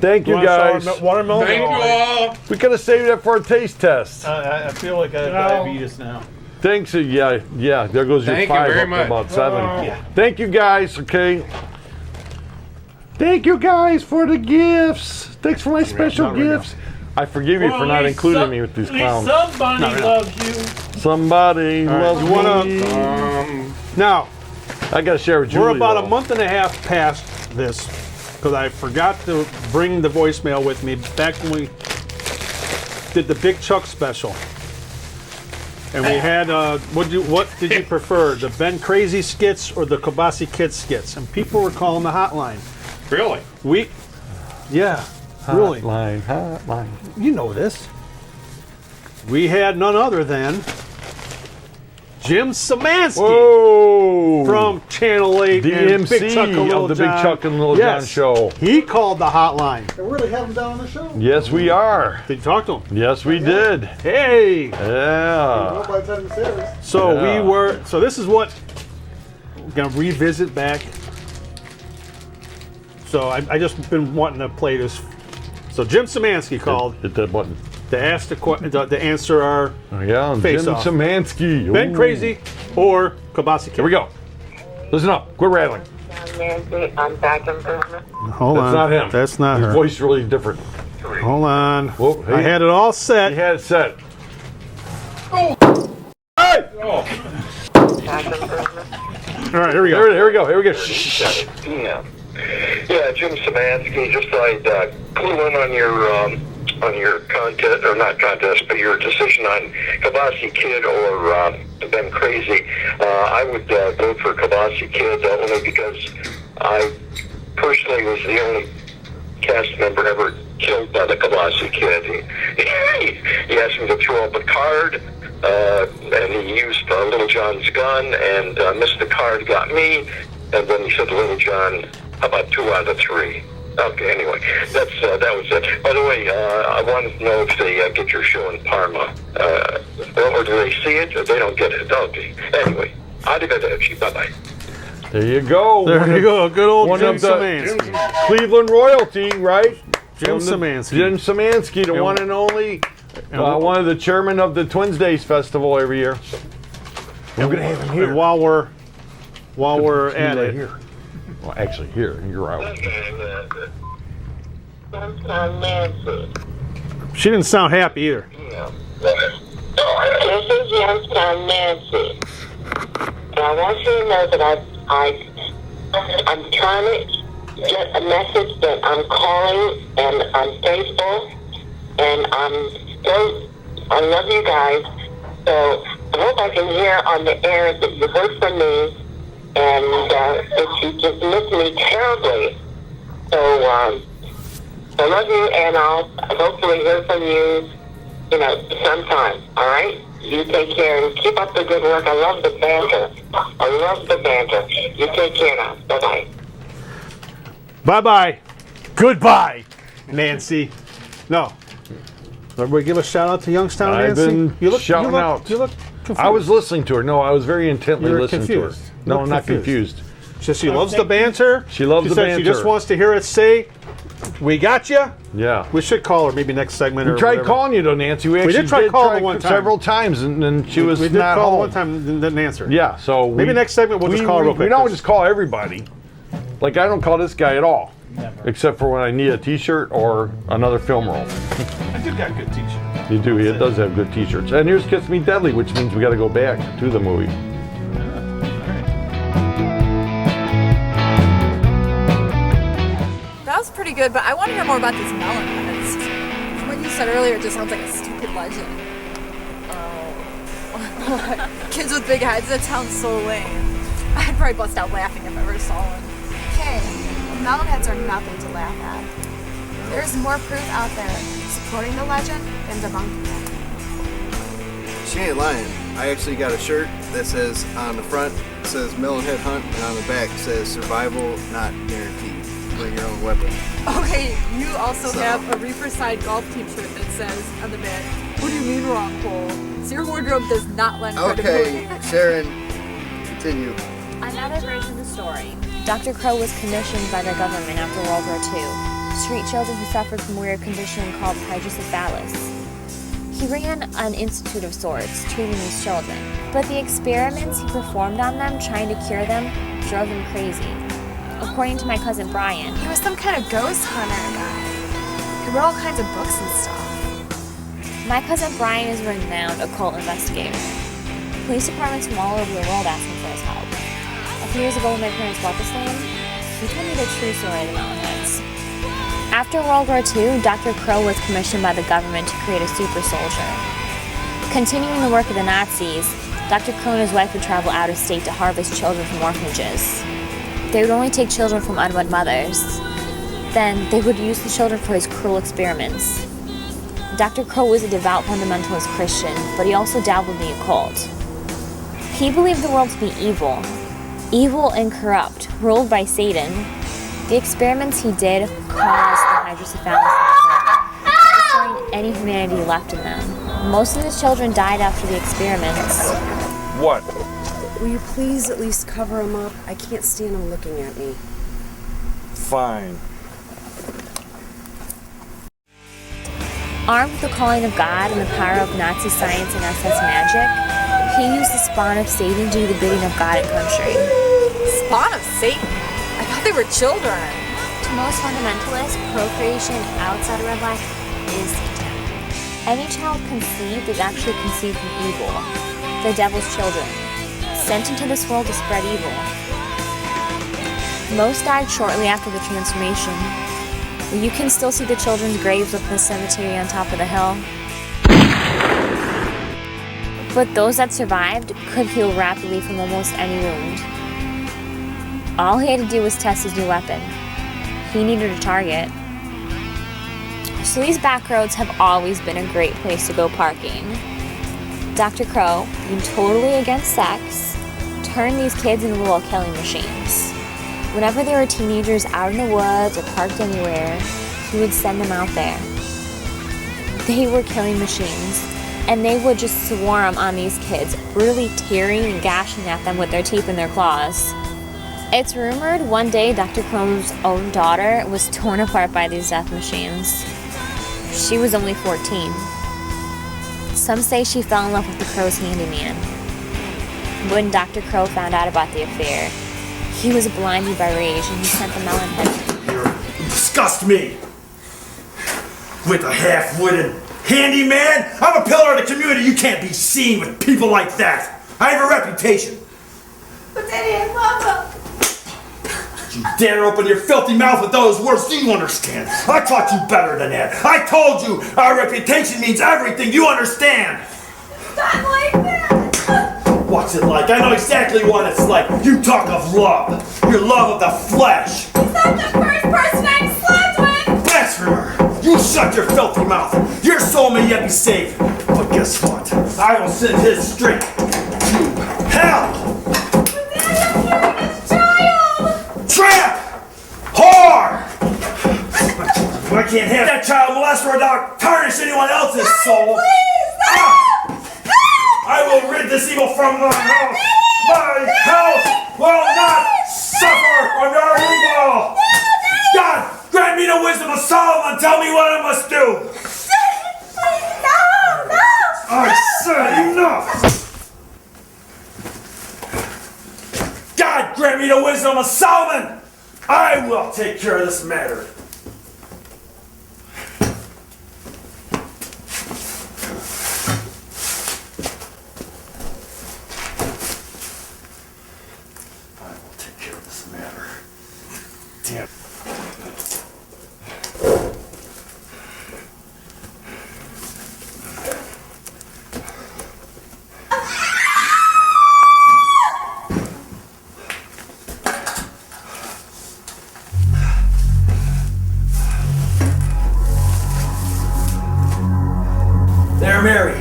Thank you, want guys. watermelon? Thank you all. We could have saved that for a taste test. I feel like I have diabetes now. Thanks. Yeah. There goes your Thank you 5 very up to much. about 7. Yeah. Thank you, guys. Okay. Thank you, guys, for the gifts. Thanks for my special gifts. I forgive you for not including me with these clowns. Somebody loves you. Somebody loves me. Now, I got to share with Julie. we're about though. a month and a half past this because I forgot to bring the voicemail with me back when we did the Big Chuck special. And we had, what did you prefer, the Ben Crazy skits or the Kabasi Kids skits? And people were calling the hotline. Really? Yeah, really. Hotline. You know this. We had none other than Jim Szymanski. Whoa! From Channel 8 the and MC Big Chuck and Lil of the Big John. Chuck and Lil John show. He called the hotline. They really have them down on the show. Yes, we are. Did you talk to him? Yes, we did. Hey! Yeah. By the time it's theirs. So so this is what we're going to revisit back. So I just been wanting to play this. So Jim Szymanski called. Hit that button. To ask to answer our face Jim off. Szymanski. Ben Ooh. Crazy or Kabasi Kid. Here we go. Listen up. Quit rattling. I'm back in business. Hold on. That's not him. That's not His her. voice really different. Hold on. Whoa, hey. I had it all set. He had it set. Hey! Oh. All right, here we go. Here we go. Here we go. Shh. Yeah, Jim Szymanski. Just thought I'd clue in on your contest, or not contest, but your decision on Kabasi Kid or Ben Crazy. I would vote for Kabasi Kid only because I personally was the only cast member ever killed by the Kabasi Kid. He asked me to throw up a card, and he used Little John's gun and missed the card, got me, and then he said to Little John, how about 2 out of 3? Okay, anyway, that was it. By the way, I wanted to know if they get your show in Parma, or do they see it, or they don't get it? Okay. Anyway, arrivederci. Bye-bye. There you go. There you go. Good old one Jim of the Szymanski. Cleveland royalty, right? Jim Szymanski. Jim Szymanski, the one and only, one of the chairman of the Twins Days Festival every year. I'm going to have him here. And while we're at it, here. Well, actually, here. You're out. She didn't sound happy either. This is Youngstown Nancy. And I want you to know that I'm trying to get a message that I'm calling and I'm faithful and I love you guys. So I hope I can hear on the air that you heard from me but she just missed me terribly. So, I love you, and I'll hopefully hear from you, sometime, all right? You take care and keep up the good work. I love the banter. You take care now. Bye-bye. Bye-bye. Goodbye, Nancy. No. Everybody give a shout out to Youngstown, Nancy. I've been shouting out. You look confused. I was listening to her. No, I was very intently listening confused. to her. No, I'm not confused. She loves the banter. She loves the banter. She just wants to hear it say, "We got you." Yeah. We should call her maybe next segment. We tried calling you though, Nancy. We did try calling one time. Several times, and she was we did not call home. one time and didn't answer. Yeah. So maybe next segment we'll just call her real quick. We don't just call everybody. Like I don't call this guy at all. Never. Except for when I need a T-shirt or another film roll. I do got good T-shirts. You do. It does have good T-shirts. And here's Kiss Me Deadly, which means we got to go back to the movie. That was pretty good, but I want to hear more about these Melonheads. From what you said earlier, it just sounds like a stupid legend. Oh. Kids with big heads, that sounds so lame. I'd probably bust out laughing if I ever saw one. Okay, Melonheads are nothing to laugh at. There's more proof out there supporting the legend than debunking it. She ain't lying. I actually got a shirt that says on the front it says Melonhead Hunt, and on the back it says Survival Not Guaranteed. Bring your own weapon. Okay, you also have a Reaperside golf team shirt that says on the back, "What do you mean wrong, Cole?" So your wardrobe does not lend credibility. Okay, Sharon, continue. Another version of the story. Dr. Crow was commissioned by the government after World War II to treat children who suffered from a weird condition called hydrocephalus. He ran an institute of sorts, treating these children, but the experiments he performed on them, trying to cure them, drove him crazy. According to my cousin Brian, He was some kind of ghost hunter guy. He wrote all kinds of books and stuff. my cousin Brian is a renowned occult investigator. Police departments from all over the world asked him for his help. A few years ago when my parents bought this land, he told me the true story of the Melonheads. After World War II, Dr. Crow was commissioned by the government to create a super soldier. Continuing the work of the Nazis, Dr. Crow and his wife would travel out of state to harvest children from orphanages. They would only take children from unwed mothers. Then they would use the children for his cruel experiments. Dr. Crow was a devout fundamentalist Christian, but he also dabbled in the occult. He believed the world to be evil and corrupt, ruled by Satan. The experiments he did caused the hydrocephalus to destroying any humanity left in them. Most of his children died after the experiments. What? Will you please at least cover him up? I can't stand him looking at me. Fine. Armed with the calling of God and the power of Nazi science and SS magic, he used the spawn of Satan to do the bidding of God and country. Spawn of Satan? I thought they were children. To most fundamentalists, procreation outside of wedlock is satanic. Any child conceived is actually conceived from evil, the devil's children, sent into this world to spread evil. Most died shortly after the transformation. You can still see the children's graves up in the cemetery on top of the hill. But those that survived could heal rapidly from almost any wound. All he had to do was test his new weapon. He needed a target. So these back roads have always been a great place to go parking. Dr. Crow, being totally against sex, turned these kids into little killing machines. Whenever they were teenagers out in the woods or parked anywhere, he would send them out there. They were killing machines, and they would just swarm on these kids, brutally tearing and gashing at them with their teeth and their claws. It's rumored one day Dr. Crow's own daughter was torn apart by these death machines. She was only 14. Some say she fell in love with the Crow's handyman. When Dr. Crow found out about the affair, he was blinded by rage and he sent the Melonheads. You disgust me! With a half-witted handyman? I'm a pillar of the community. You can't be seen with people like that. I have a reputation. But Daddy, I love him. You dare open your filthy mouth with those words? Do you understand? I taught you better than that. I told you our reputation means everything. You understand? Not like that. What? what's it like. I know exactly what it's like. You talk of love. Your love of the flesh. Is that the first person I've slept with? Blasphemer! You shut your filthy mouth. Your soul may yet be saved. But guess what? I will send his straight to hell. But Daddy, I'm carrying his child. Tramp! Whore! I can't have that child molester or dog tarnish anyone else's soul. Please, no! I will rid this evil from the house. My house will not suffer under evil. God, grant me the wisdom of Solomon. Tell me what I must do. No! I said enough. God, grant me the wisdom of Solomon. I will take care of this matter. Damn. There, Mary.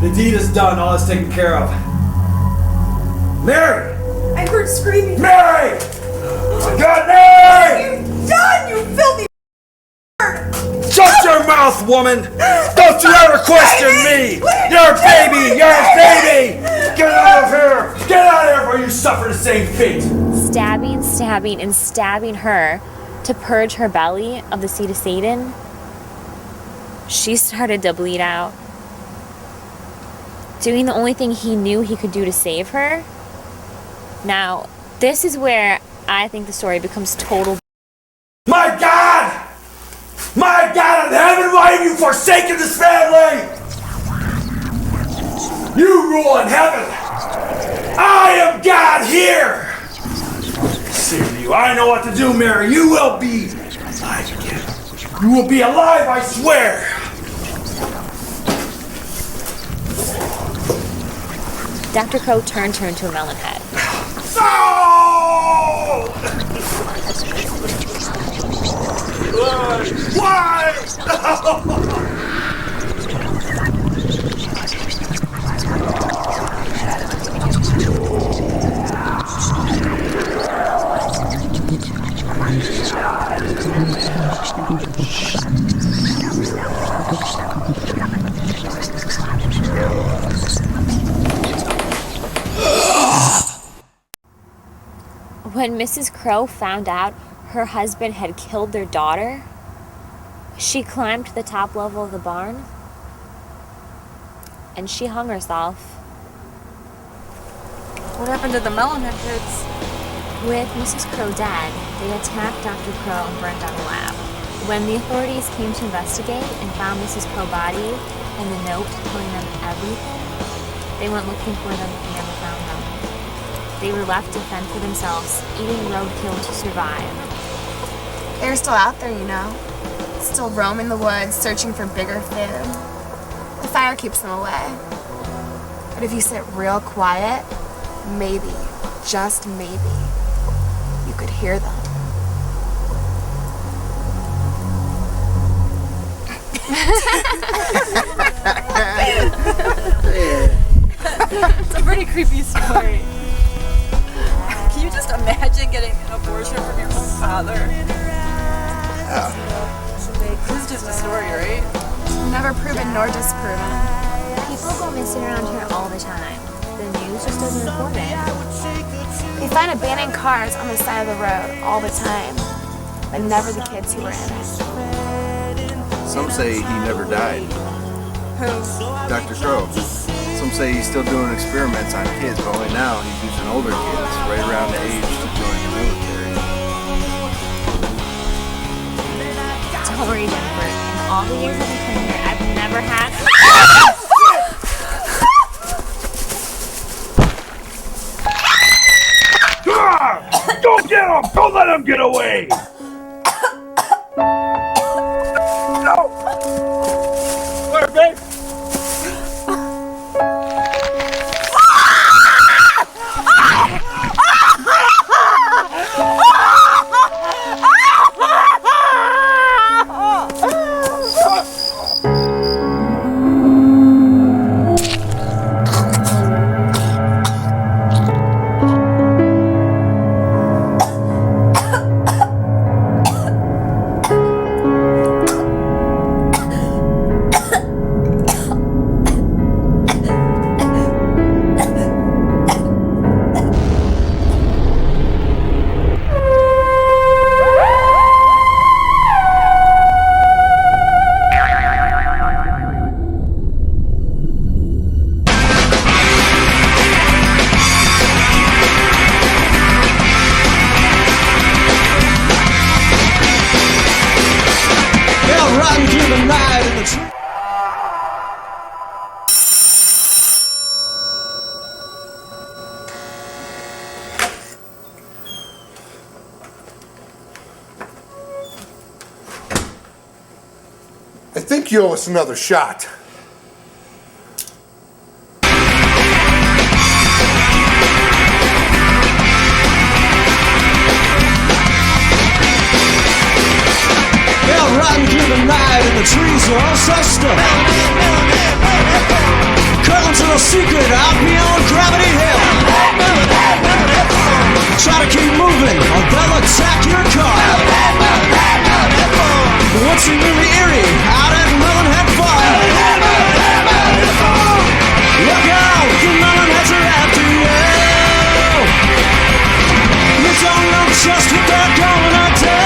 The deed is done. All is taken care of. Mary! I heard screaming. Mary! God, Mary! You're done, you filthy Shut your mouth, woman! Don't you ever question me! You're a baby! You're a baby! Get out of here! Get out of here or you suffer the same fate! Stabbing, stabbing, and stabbing her to purge her belly of the seed of Satan, she started to bleed out. Doing the only thing he knew he could do to save her. Now, this is where I think the story becomes total. My God! My God in heaven, why have you forsaken this family? You rule in heaven. I am God here. Save you. I know what to do, Mary. You will be alive again. You will be alive, I swear. Dr. Crow turned her into a melonhead. Why? When Mrs. Crow found out her husband had killed their daughter, she climbed to the top level of the barn and she hung herself. What happened to the Melonhead kids? With Mrs. Crow dead, they attacked Dr. Crow and burned down the lab. When the authorities came to investigate and found Mrs. Crow's body and the note telling them everything, they went looking for them and never found them. They were left to fend for themselves, eating roadkill to survive. They're still out there, you know. Still roaming the woods, searching for bigger food. The fire keeps them away. But if you sit real quiet, maybe, just maybe, you could hear them. It's a pretty creepy story. Can you just imagine getting an abortion from your own father? Yeah. This is just a story, right? Never proven nor disproven. People go missing around here all the time. The news just doesn't report it. They find abandoned cars on the side of the road all the time, but never the kids who were in it. Some say he never died. Who? Dr. Crow. Some say he's still doing experiments on kids, but only now he's using older kids, right around the age to join the military. Don't worry, Jennifer. In all the years I've been here, I've never had. Don't get him! Don't let him get away! No! Where, babe? think you owe us another shot. They're riding through the night and the trees are all so stuck. Curtains are a secret out beyond Gravity Hill. Try to keep moving or they'll attack your car. What's really eerie out at Melonhead Farm? Look out, the Melonheads are after you. You don't know just what they're gonna do.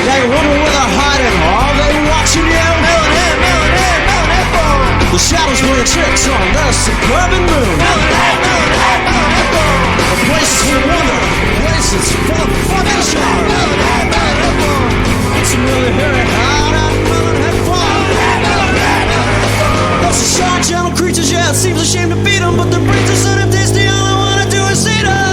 They wonder where they're hiding. Are they watching you? The shadows were the tricks on the suburban moon. The places we wonder, places for the fucking sharp. It's really hearing out at Melonhead Farm. Those are shy, gentle creatures, yeah, it seems a shame to beat them, but the brains are so damn tasty, all I wanna do is eat them.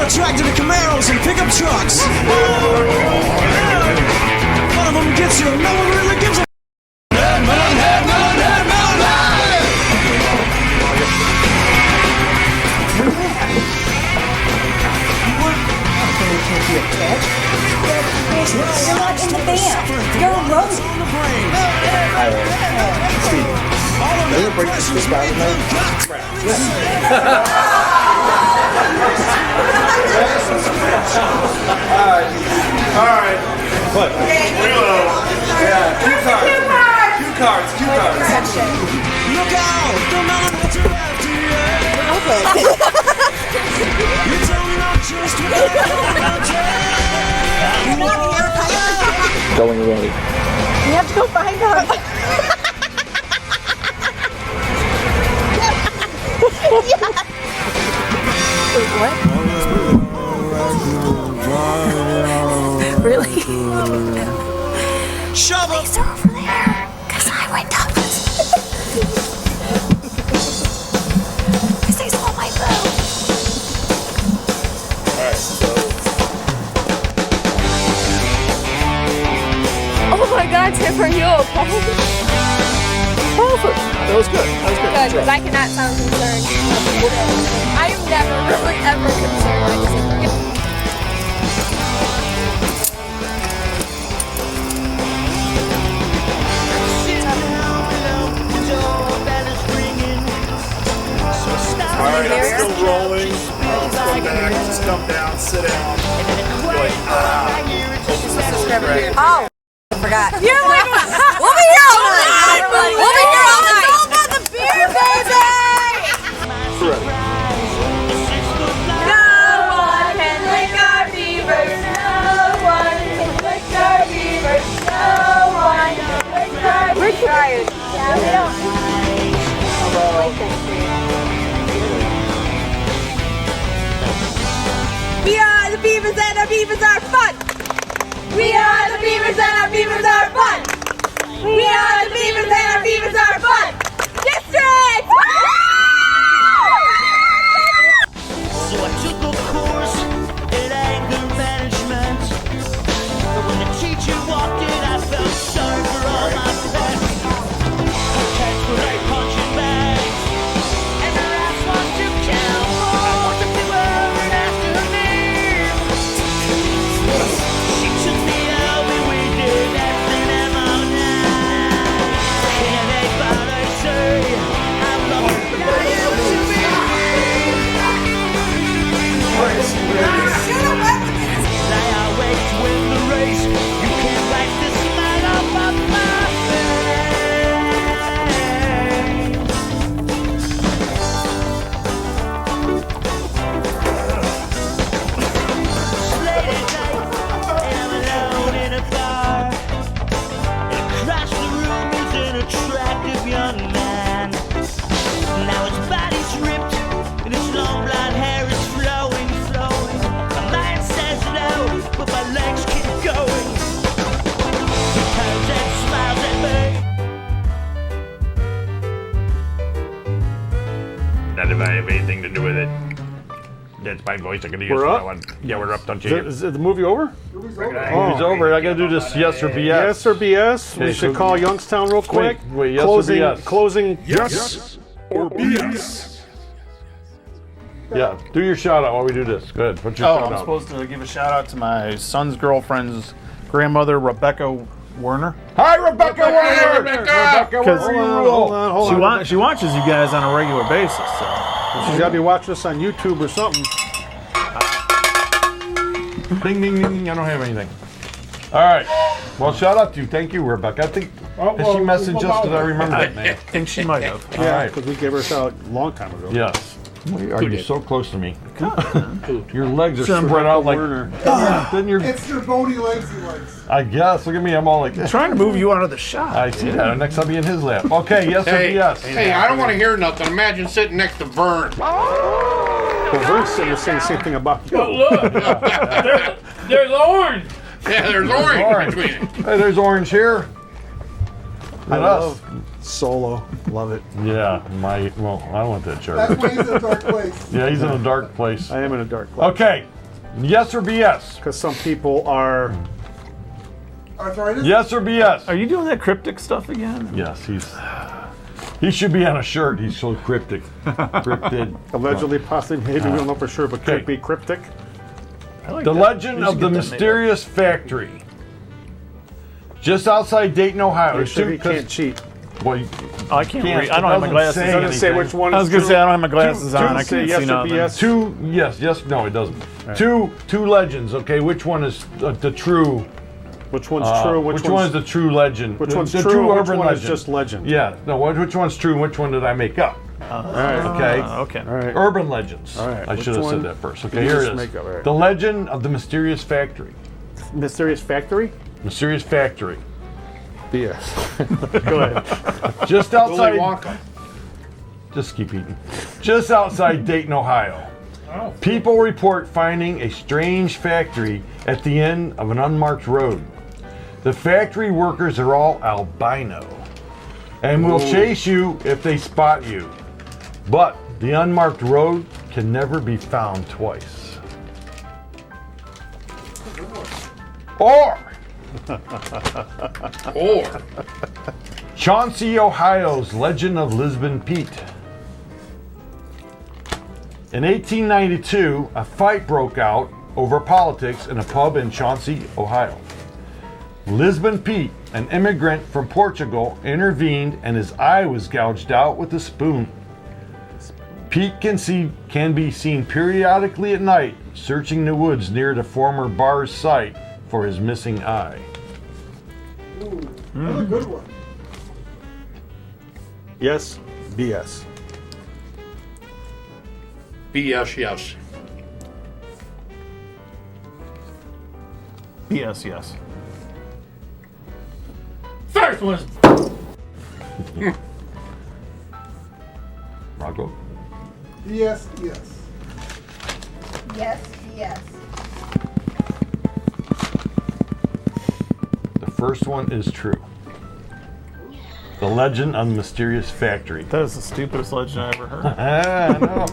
Attracted to Camaros and pickup trucks. One of them gets you, no one really gives a Melonhead. You're not in the band. You're a road. Steve, does it break this guy tonight? Alright. What? Yeah, cue cards. Look out! The Melonheads are after you! You tell me not just what Go when you're ready. You have to go find them. What? Really? Shove up! They're over there. Because I went topless. Because they saw my boob. Alright, so. Oh my God, Tiff, are you okay? That was good. Good, because I cannot sound concerned. I am never really ever concerned. I just Alright, I'm still rolling. Let's come back, just come down, sit down. Like, Oh, I forgot. You're like, we'll be here all night. We'll be here all night. It's all about the beer, baby. Ready. No one can lick our beavers. No one can lick our beavers. No one can lick our beavers. We're trying. Yeah, we don't. We are the beavers and our beavers are fun. We are the beavers and our beavers are fun. We are the beavers and our beavers are fun. That's my voice. I can use We're that up? one. Yeah, we're up. Don't Is, you? is the movie over? Movie's over. I gotta do this yes or BS. Yes or BS. Okay, We should so- call Youngstown real quick. Wait, yes closing, or BS? Closing. Yes or BS. Yeah, do your shout out while we do this. Go ahead. What's your shout I'm out? supposed to give a shout out to my son's girlfriend's grandmother, Rebecca Werner. Hi, Rebecca Werner! Rebecca Hold Werner! on. She watches you guys on a regular basis. So. She's got to be watching us on YouTube or something. Ding, ding, ding. I don't have anything. All right. Well, shout out to you. Thank you, Rebecca. I think, has she messaged us? Because I remember that name. I think she might have. All Yeah, right. because we gave her a shout out a long time ago. Yes. Are you so close to me? Your legs are Some spread out like. Werner. Then you're. It's your bony legs he likes. I guess. Look at me. I'm all like. I'm trying to move you out of the shot. I see that. Next, I'll be in his lap. Okay. Yes or yes. Hey, I don't want to hear nothing. Imagine sitting next to Vern. Well, Vern's saying the same thing about you. Oh, look. There's orange. Yeah, there's orange between it. Hey, there's orange here. I And love Solo. Love it. Yeah, well, I went to church. That's why he's in a dark place. Yeah, he's in a dark place. I am in a dark place. Okay, yes or BS? Because some people are. Arthritis? Yes or BS? Are you doing that cryptic stuff again? Yes, he should be on a shirt. He's so cryptic. Cryptid. Allegedly, possibly, maybe we don't know for sure, but could be cryptic. The Legend of the Mysterious Factory. Just outside Dayton, Ohio. Make sure he can't cheat. Well, I can't read. I don't have my glasses. It doesn't say which one I is was gonna true. say I don't have my glasses on. I say can't yes see or nothing. BS. No, it doesn't. Right. Two legends. Okay, which one is the true? Which one's true? Which one is the true legend? Which one's the true? Which urban one is legend. just legend? Yeah. No. Which one's true and which one did I make up? All right. Okay. Okay. All right. Urban legends. All right. I Which should have one said that first. did Okay, you here just it is. make up? All right. The Legend of the Mysterious Factory. Mysterious Factory? Mysterious Factory. BS. Go ahead. Just outside. Willy Wonka. Just keep eating. Just outside Dayton, Ohio. Oh. People report finding a strange factory at the end of an unmarked road. The factory workers are all albino and will chase you if they spot you. But the unmarked road can never be found twice. Or Chauncey, Ohio's Legend of Lisbon Pete. In 1892, a fight broke out over politics in a pub in Chauncey, Ohio. Lisbon Pete, an immigrant from Portugal, intervened and his eye was gouged out with a spoon. Pete can be seen periodically at night searching the woods near the former bar's site for his missing eye. Another good one. Yes, BS. BS, yes. BS, yes. First one's Rocco? Yes, yes. Yes, yes. The first one is true. The Legend of the Mysterious Factory. That is the stupidest legend I ever heard. I know.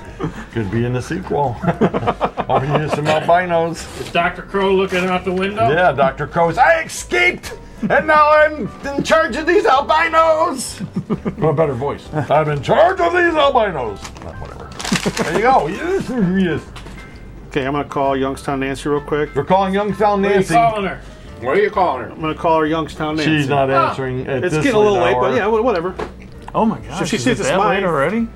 Could be in the sequel. Oh, we need some albinos. Is Dr. Crow looking out the window? Yeah, Dr. Crow's. I escaped, and now I'm in charge of these albinos. What a better voice. I'm in charge of these albinos. Whatever. There you go. Yes, yes. Okay, I'm going to call Youngstown Nancy real quick. We're calling Youngstown What are you Nancy. calling her? What are you calling her? I'm going to call her Youngstown Nancy. She's not answering at It's this getting a little late late, hour. but yeah, whatever. Oh my gosh. So she is sees it it's that mine late already?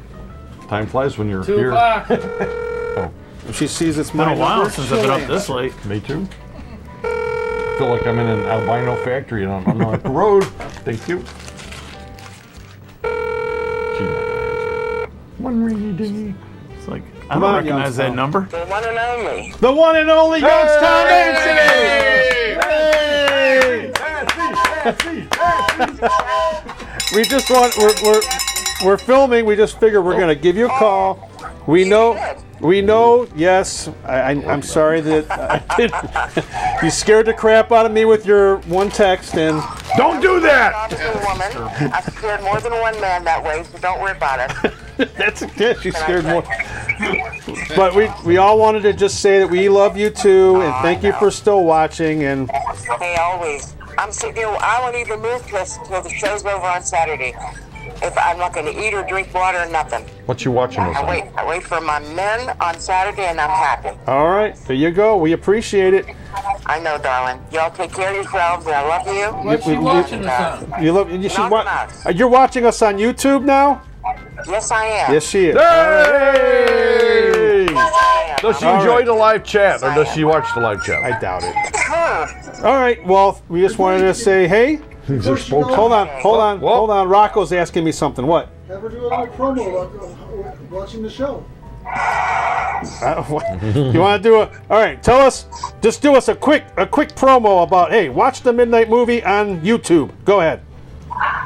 Time flies when you're 2 here. o'clock. If she sees it's It's been my a while number, since she'll I've been up answer. this late. Me too. Feel like I'm in an albino factory and I'm on the road. Thank you. She's not gonna answer. One rainy day. It's like, I Come don't on, recognize that Youngstown. number. The one and only. The one and only Youngstown Nancy! We just want we're filming. We just figured we're gonna give you a call. We know. Yes, I'm sorry that I did. You scared the crap out of me with your one text, and don't do that. Woman. I've scared more than one man that way, so don't worry about it. That's okay. She scared more. But we all wanted to just say that we love you too, and thank you for still watching. And Hey, always. I'm sitting here. I won't even move till the show's over on Saturday. If I'm not going to eat or drink water or nothing. What you watching this on? I wait for my men on Saturday, and I'm happy. all right, there you go. We appreciate it. I know, darling. Y'all take care of yourselves, and I love you. What's she watching us on? You love. You should Knock Knox. You're watching us on YouTube now. Yes, I am. Yes, she is. Hey! Yes, I am. Does she All enjoy right. the live chat, or does she watch the live chat? I doubt it. All right. Well, we just wanted to say, hey. Hold on. Rocco's asking me something. What? Have her do a little promo about watching the show. You want to do all right, tell us, just do us a quick promo about, hey, watch the Midnight Movie on YouTube. Go ahead.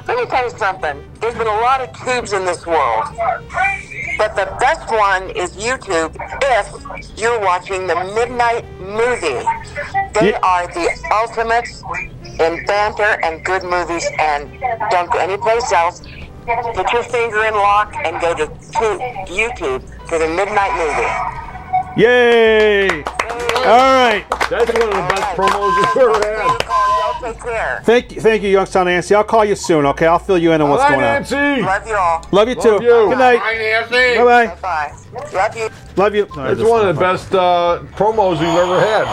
Let me tell you something. There's been a lot of tubes in this world, but the best one is YouTube if you're watching the Midnight Movie. They are the ultimate in banter and good movies, and don't go anyplace else. Put your finger in lock and go to YouTube for the Midnight Movie. Yay! All right. That's one of the best promos you've ever had. Y'all take care. Thank you, Youngstown Nancy. I'll call you soon, okay? I'll fill you in on what's going on. Nancy. Love you all. Love you too. you. Good night. Bye, Nancy. Bye-bye. Bye. Love you. Love you. It's one of the best promos we've ever had.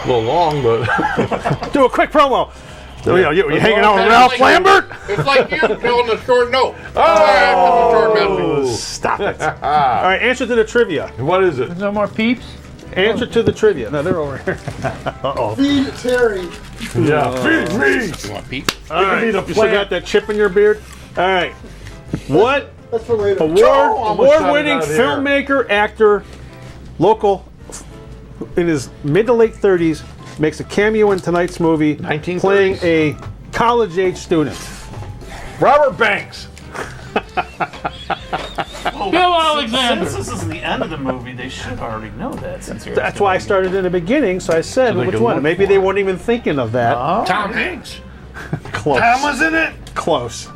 A little long, but do a quick promo. So, you hanging out with Ralph Lambert? It's like you telling a short note. Oh, stop it. All right, answer to the trivia. What is it? No more peeps? Answer to the trivia. No, they're over here. Uh-oh. Feed Terry. Yeah, feed me. You want peeps? All right. You still got that chip in your beard? All right. What That's for later. award-winning filmmaker, actor, local, in his mid to late 30s, makes a cameo in tonight's movie, 1930s. playing a college-age student? Robert Banks. Bill Alexander. Since this is the end of the movie, they should already know that. Since you're That's why I started in the beginning, so I said So they which can one. look Maybe for they it. weren't even thinking of that. Tom Hanks. Close. Tom was in it. Close.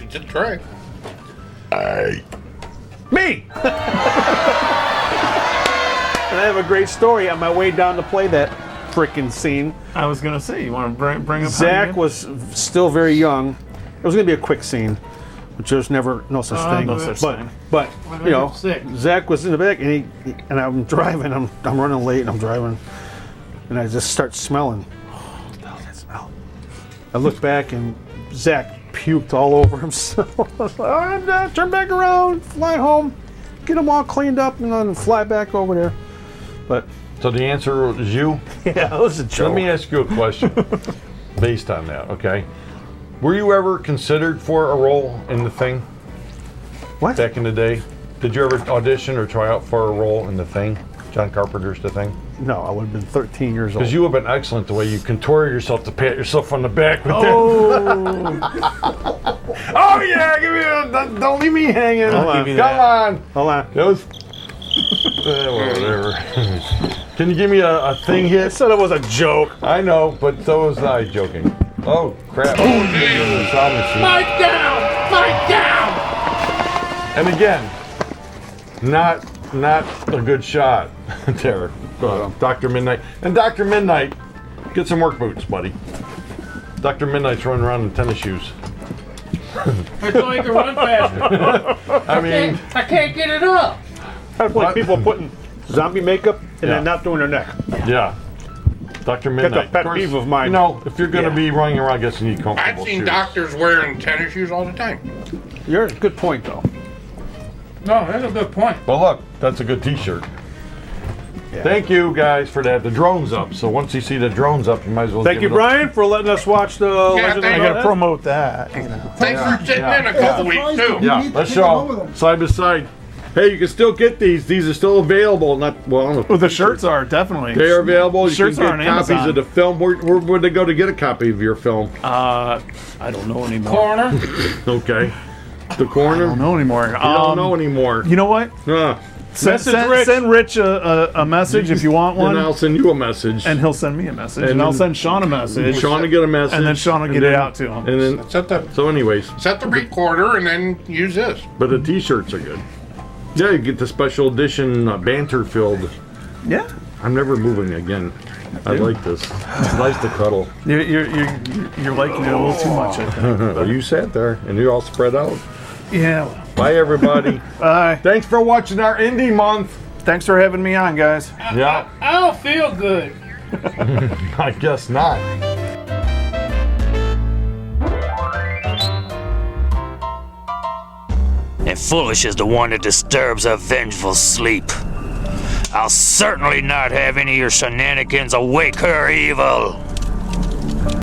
Just try. Me! And I have a great story on my way down to play that frickin' scene. I was gonna say, you want to bring up Zach was still very young. It was gonna be a quick scene, which there's never no such thing. no such thing. But you know, Sick. Zach was in the back, and and I'm driving. I'm running late, and I'm driving, and I just start smelling. Oh, what the hell is that smell? I look back, and Zach puked all over himself. I was like, all right, turn back around, fly home, get them all cleaned up, and then fly back over there. But So the answer is you? yeah, it was a joke. Let me ask you a question based on that, okay? Were you ever considered for a role in The Thing? What? Back in the day? Did you ever audition or try out for a role in The Thing? John Carpenter's The Thing? No, I would have been 13 years old. Because you would have been excellent the way you contorted yourself to pat yourself on the back with that. Oh yeah, give me don't leave me hanging. Hold on. Come on. Hold on. That was whatever. Can you give me a thing I hit? said it was a joke. I know, but so was I joking. Oh crap. Oh, Mike down! Mike down! And again, not a good shot there. Dr. Midnight. And Dr. Midnight, get some work boots, buddy. Dr. Midnight's running around in tennis shoes. I so I can run faster. I mean, I can't get it up. That's like people putting zombie makeup and then not doing their neck. yeah. Dr. Midnight. That's a pet Of course, peeve of mine. You know, if you're going to be running around, I guess you need comfortable I've seen shoes. doctors wearing tennis shoes all the time. You're a good point, though. No, that's a good point. Well, look, that's a good T-shirt. Yeah. Thank you guys for that. The drone's up, so once you see the drone's up, you might as well. Thank you, give it up. Brian, for letting us watch the Legend thank of you. the Dead. promote that. You know. Thanks for sitting in a couple weeks too. Yeah, let's show side by side. Hey, you can still get these. These are still available. Not well. I don't know. Well, the shirts are definitely. They are available. You Shirts can are get on copies Amazon. of the film. Where would they go to get a copy of your film? I don't know anymore. Corner. Okay. The corner. I don't know anymore. You don't know anymore. You know what? Huh. Send Rich a message if you want one. And I'll send you a message. And he'll send me a message. And I'll send Sean a message. Sean will get a message. And then Sean will get it out to him. And then, so anyways. Set the recorder and then use this. But the t-shirts are good. Yeah, you get the special edition banter-filled. Yeah. I'm never moving again. I like this. It's nice to cuddle. You're liking it a little too much, I think. Well, you sat there and you're all spread out. Yeah. Bye, everybody. Bye. Thanks for watching our Indie Month. Thanks for having me on, guys. Yeah. I don't feel good. I guess not. And foolish is the one that disturbs a vengeful sleep. I'll certainly not have any of your shenanigans awake her evil.